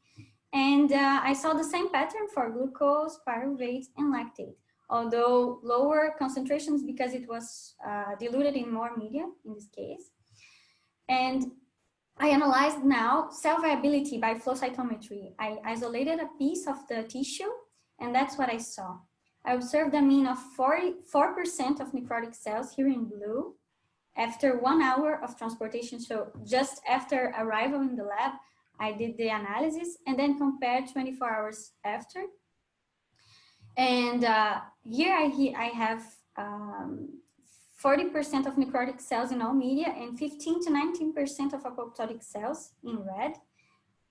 And I saw the same pattern for glucose, pyruvate, and lactate, although lower concentrations because it was diluted in more media in this case. And I analyzed now cell viability by flow cytometry. I isolated a piece of the tissue, and that's what I saw. I observed a mean of 44% of necrotic cells here in blue after 1 hour of transportation. So just after arrival in the lab, I did the analysis and then compared 24 hours after. And here I have 40% of necrotic cells in all media and 15 to 19% of apoptotic cells in red.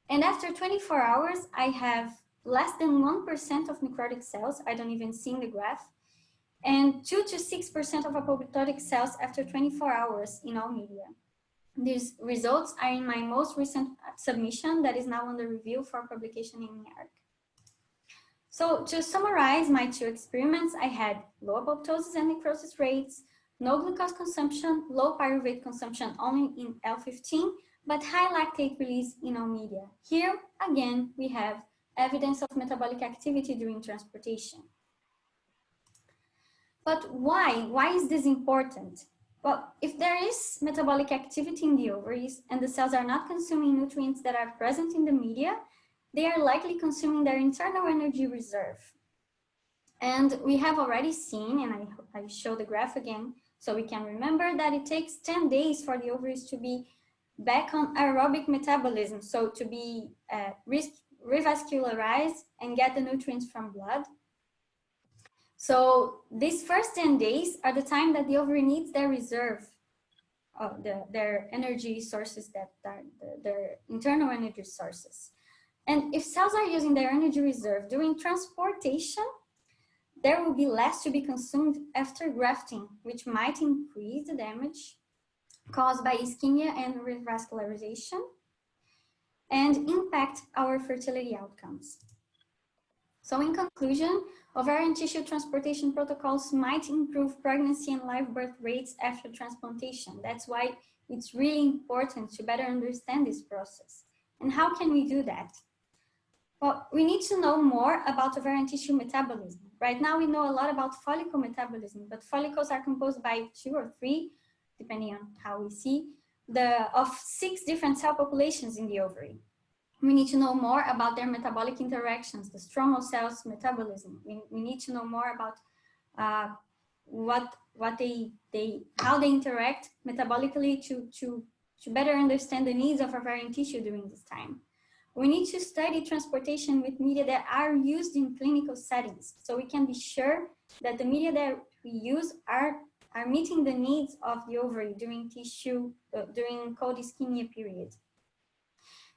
And after 24 hours, I have less than 1% of necrotic cells. I don't even see in the graph. And 2 to 6% of apoptotic cells after 24 hours in all media. These results are in my most recent submission that is now under review for publication in NEARC. So to summarize my 2 experiments, I had low apoptosis and necrosis rates, no glucose consumption, low pyruvate consumption only in L15, but high lactate release in all media. Here, again, we have evidence of metabolic activity during transportation. But why? Why is this important? Well, if there is metabolic activity in the ovaries and the cells are not consuming nutrients that are present in the media, they are likely consuming their internal energy reserve. And we have already seen, and I show the graph again, so we can remember that it takes 10 days for the ovaries to be back on aerobic metabolism, so to be revascularized and get the nutrients from blood. So these first 10 days are the time that the ovary needs their reserve, their energy sources, that are their internal energy sources. And if cells are using their energy reserve during transportation, there will be less to be consumed after grafting, which might increase the damage caused by ischemia and revascularization and impact our fertility outcomes. So in conclusion, ovarian tissue transportation protocols might improve pregnancy and live birth rates after transplantation. That's why it's really important to better understand this process. And how can we do that? Well, we need to know more about ovarian tissue metabolism. Right now, we know a lot about follicle metabolism, but follicles are composed by 2 or 3, depending on how we see, of 6 different cell populations in the ovary. We need to know more about their metabolic interactions, the stromal cells metabolism. We need to know more about how they interact metabolically to better understand the needs of ovarian tissue during this time. We need to study transportation with media that are used in clinical settings, so we can be sure that the media that we use are meeting the needs of the ovary during cold ischemia period.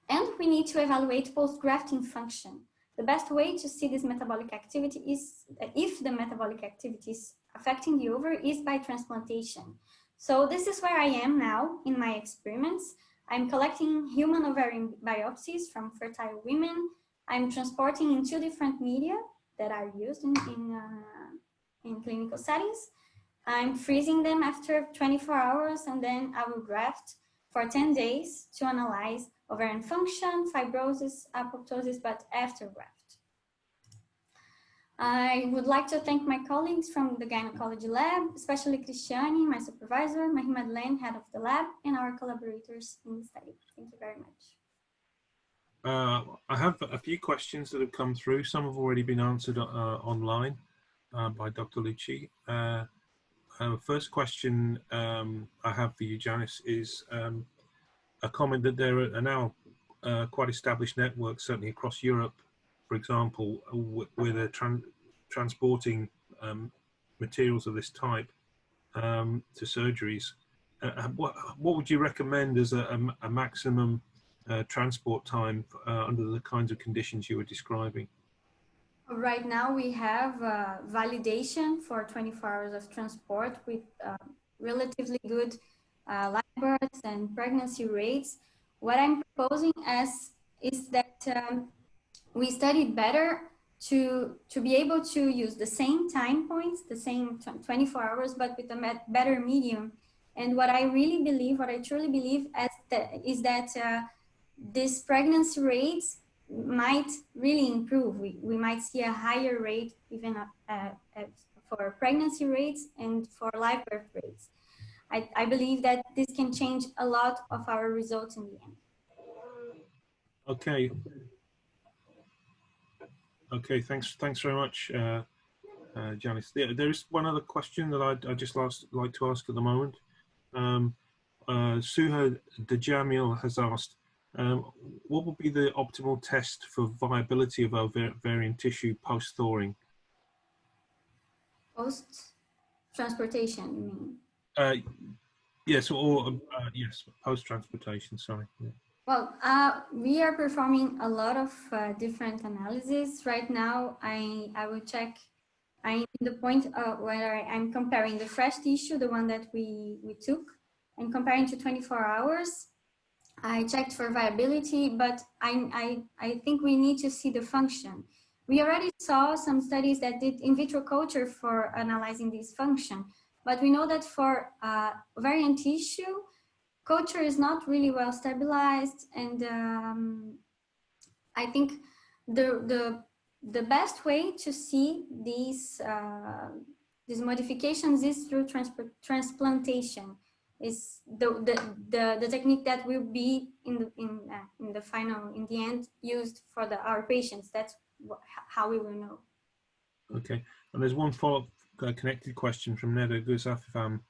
And we need to evaluate post-grafting function. The best way to see this metabolic activity is, if the metabolic activity is affecting the ovary, is by transplantation. So this is where I am now in my experiments. I'm collecting human ovarian biopsies from fertile women. I'm transporting in 2 different media that are used in clinical settings. I'm freezing them after 24 hours, and then I will graft for 10 days to analyze ovarian function, fibrosis, apoptosis, but after graft. I would like to thank my colleagues from the gynecology lab, especially Christiani, my supervisor, Madeleine, head of the lab, and our collaborators in the study. Thank you very much. I have a few questions that have come through. Some have already been answered online by Dr. Lucci. First question I have for you, Janice, is a comment that there are now quite established networks, certainly across Europe, for example, where they're transporting materials of this type to surgeries. What would you recommend as a maximum transport time under the kinds of conditions you were describing? Right now we have validation for 24 hours of transport with relatively good live births and pregnancy rates. What I'm proposing is that we studied better to be able to use the same time points, the same 24 hours, but with a better medium. And what I really believe, what I truly believe is that these pregnancy rates might really improve. We might see a higher rate even for pregnancy rates and for live birth rates. I believe that this can change a lot of our results in the end. Okay. Okay, thanks very much, Janice. There is one other question that I'd just like to ask at the moment. Suha Dejamil has asked, what would be the optimal test for viability of ovarian tissue post-thawing? Post-transportation, you mean? Yes, yes, post-transportation, sorry. Yeah. Well, we are performing a lot of different analyses. Right now, I will check, I'm in the point where I'm comparing the fresh tissue, the one that we took, and comparing to 24 hours. I checked for viability, but I think we need to see the function. We already saw some studies that did in vitro culture for analyzing this function, but we know that for ovarian tissue, culture is not really well stabilized, and I think the best way to see these modifications is through transplantation. Is the technique that will be in the end used for our patients. That's how we will know. Okay, and there's one follow-up connected question from Neda Guzafam,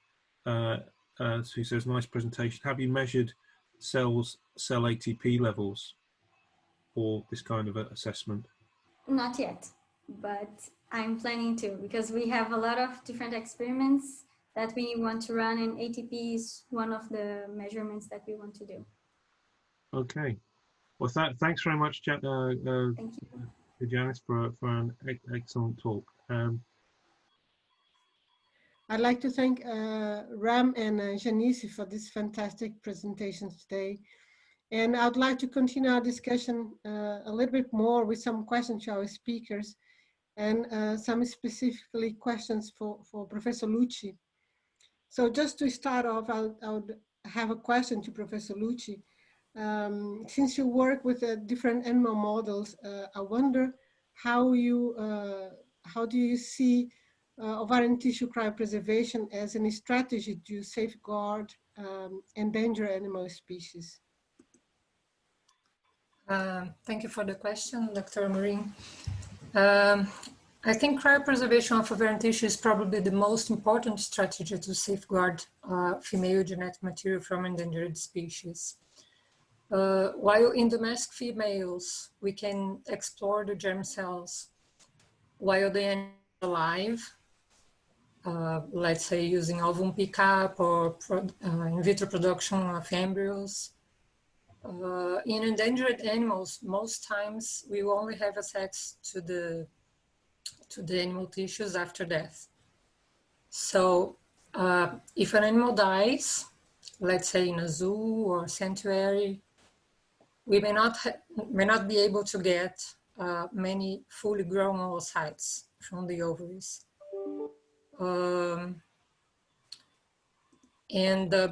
who says, nice presentation. Have you measured cell ATP levels for this kind of assessment? Not yet, but I'm planning to, because we have a lot of different experiments that we want to run, and ATP is one of the measurements that we want to do. Okay. Well, thanks very much, Thank you, Janice, for an excellent talk. I'd like to thank Ram and Janice for these fantastic presentations today. And I'd like to continue our discussion a little bit more with some questions to our speakers. and some specifically questions for Professor Lucci. So just to start off, I would have a question to Professor Lucci. Since you work with different animal models, I wonder how do you see ovarian tissue cryopreservation as a strategy to safeguard endangered animal species? Thank you for the question, Dr. Amorim. I think cryopreservation of ovarian tissue is probably the most important strategy to safeguard female genetic material from endangered species. While in domestic females, we can explore the germ cells while the animal is alive, let's say using ovum pickup or in vitro production of embryos. In endangered animals, most times we will only have access to the animal tissues after death. So if an animal dies, let's say in a zoo or sanctuary, we may not be able to get many fully grown oocytes from the ovaries.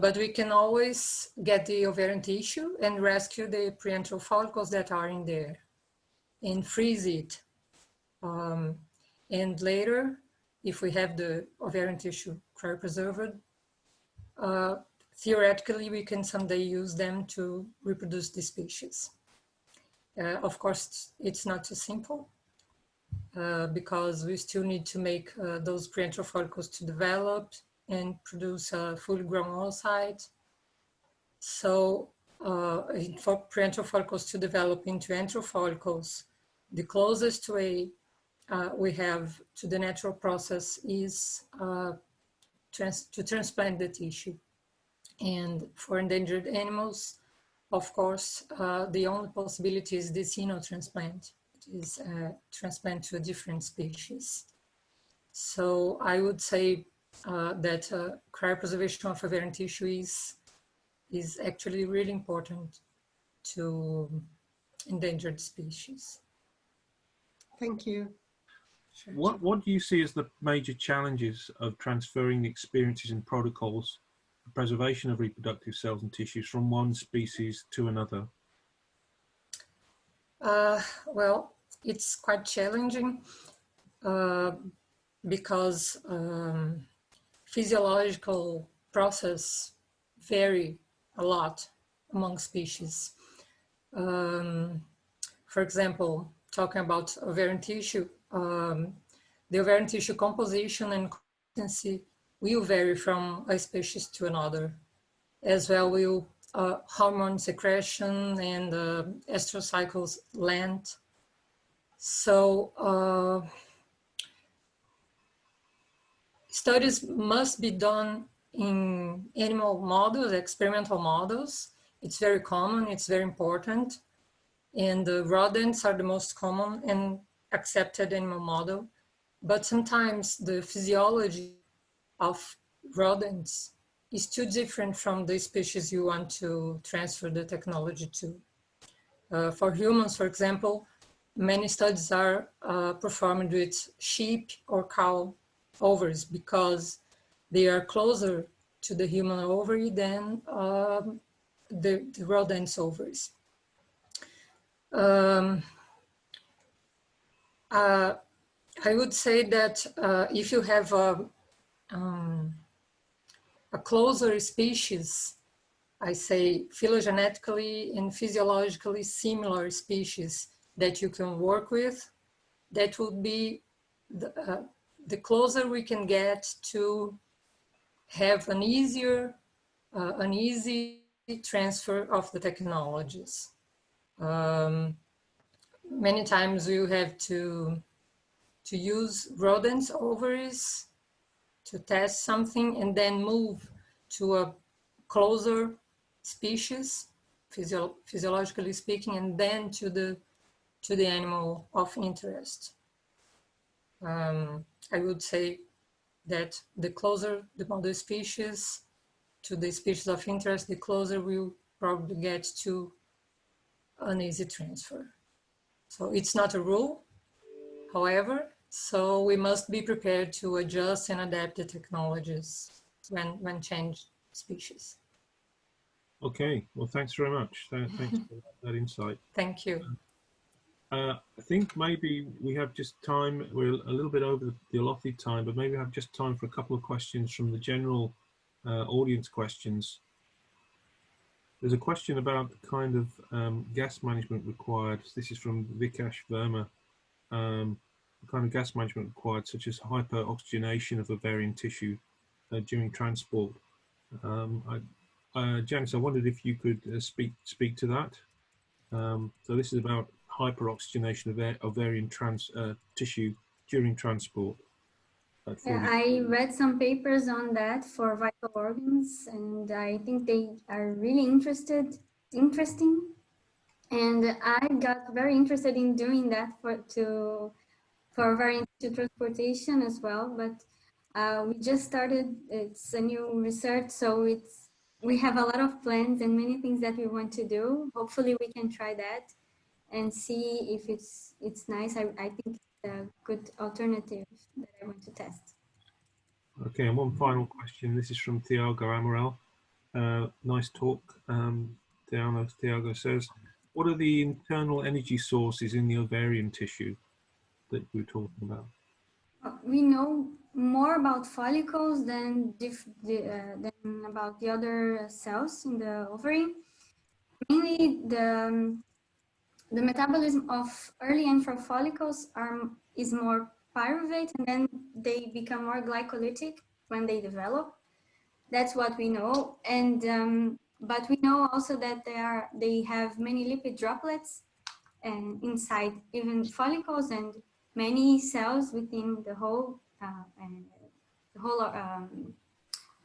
But we can always get the ovarian tissue and rescue the preantral follicles that are in there and freeze it. And later, if we have the ovarian tissue cryopreserved, theoretically, we can someday use them to reproduce the species. Of course, it's not too simple because we still need to make those preantral follicles to develop and produce a fully grown oocyte. So for preantral follicles to develop into antral follicles, the closest way we have to the natural process is to transplant the tissue. And for endangered animals, of course, the only possibility is the xenotransplant, it is transplant to a different species. So I would say that cryopreservation of ovarian tissue is actually really important to endangered species. Thank you. Sure. What do you see as the major challenges of transferring the experiences and protocols for preservation of reproductive cells and tissues from one species to another? Well, it's quite challenging because physiological processes vary a lot among species. For example, talking about ovarian tissue, the ovarian tissue composition and consistency will vary from a species to another, as well will hormone secretion and estrous cycles length. So studies must be done in animal models, experimental models. It's very common, it's very important. And the rodents are the most common and accepted animal model. But sometimes the physiology of rodents is too different from the species you want to transfer the technology to. For humans, for example, many studies are performed with sheep or cow ovaries because they are closer to the human ovary than the rodent's ovaries. I would say that if you have a closer species, I say phylogenetically and physiologically similar species that you can work with, that would be the closer we can get to have an easy transfer of the technologies. Many times you have to use rodents' ovaries to test something and then move to a closer species, physiologically speaking, and then to the animal of interest. I would say that the closer the model species to the species of interest, the closer we'll probably get to an easy transfer. So it's not a rule. However, So we must be prepared to adjust and adapt the technologies when change species. Okay, well, thanks very much. Thanks for that insight. Thank you. I think maybe we have just time, we're a little bit over the allotted time, but maybe we have just time for a couple of questions from the general audience questions. There's a question about the kind of gas management required. This is from Vikash Verma. The kind of gas management required, such as hyperoxygenation of ovarian tissue during transport. Janice, I wondered if you could speak to that. So this is about hyperoxygenation of ovarian tissue during transport. Yeah, I read some papers on that for vital organs, and I think they are really interesting. And I got very interested in doing that for ovarian tissue transportation as well. But we just started. It's a new research, so we have a lot of plans and many things that we want to do. Hopefully, we can try that and see if it's nice. I think it's a good alternative that I want to test. Okay, and one final question. This is from Thiago Amaral. Nice talk. Thiago says, what are the internal energy sources in the ovarian tissue that we're talking about? We know more about follicles than about the other cells in the ovary. Mainly the metabolism of early antral follicles is more pyruvate, and then they become more glycolytic when they develop. That's what we know. And but we know also that they have many lipid droplets and inside even follicles and many cells within the whole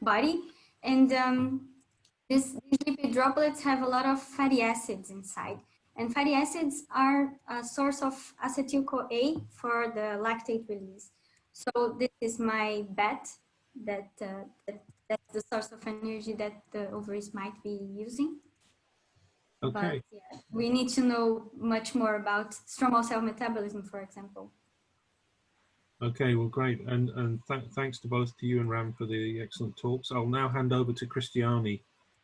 body. And these lipid droplets have a lot of fatty acids inside. And fatty acids are a source of acetyl-CoA for the lactate release. So this is my bet that that's the source of energy that the ovaries might be using. Okay. But yeah, we need to know much more about stromal cell metabolism, for example. Okay, well, great. And thanks to both to you and Ram for the excellent talks. I'll now hand over to Christiani,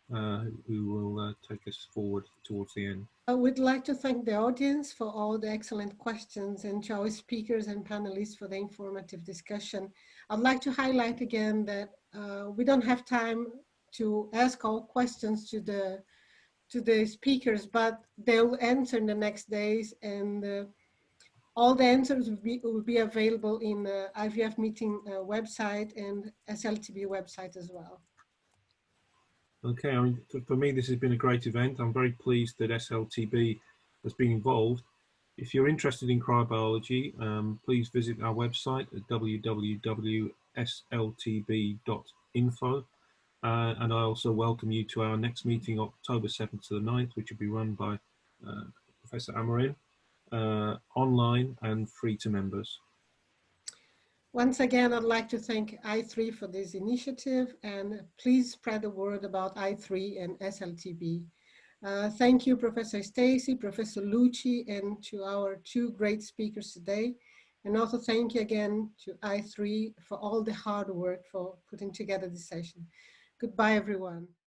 who will take us forward towards the end. I would like to thank the audience for all the excellent questions and to our speakers and panelists for the informative discussion. I'd like to highlight again that we don't have time to ask all questions to the speakers, but they'll answer in the next days, and all the answers will be available in the IVF meeting website and SLTB website as well. Okay, I mean, for me, this has been a great event. I'm very pleased that SLTB has been involved. If you're interested in cryobiology, please visit our website at www.sltb.info. And I also welcome you to our next meeting, October 7th to the 9th, which will be run by Professor Amorim, online and free to members. Once again, I'd like to thank I3 for this initiative, and please spread the word about I3 and SLTB. Thank you, Professor Stacey, Professor Lucci, and to our two great speakers today. And also thank you again to I3 for all the hard work for putting together this session. Goodbye, everyone.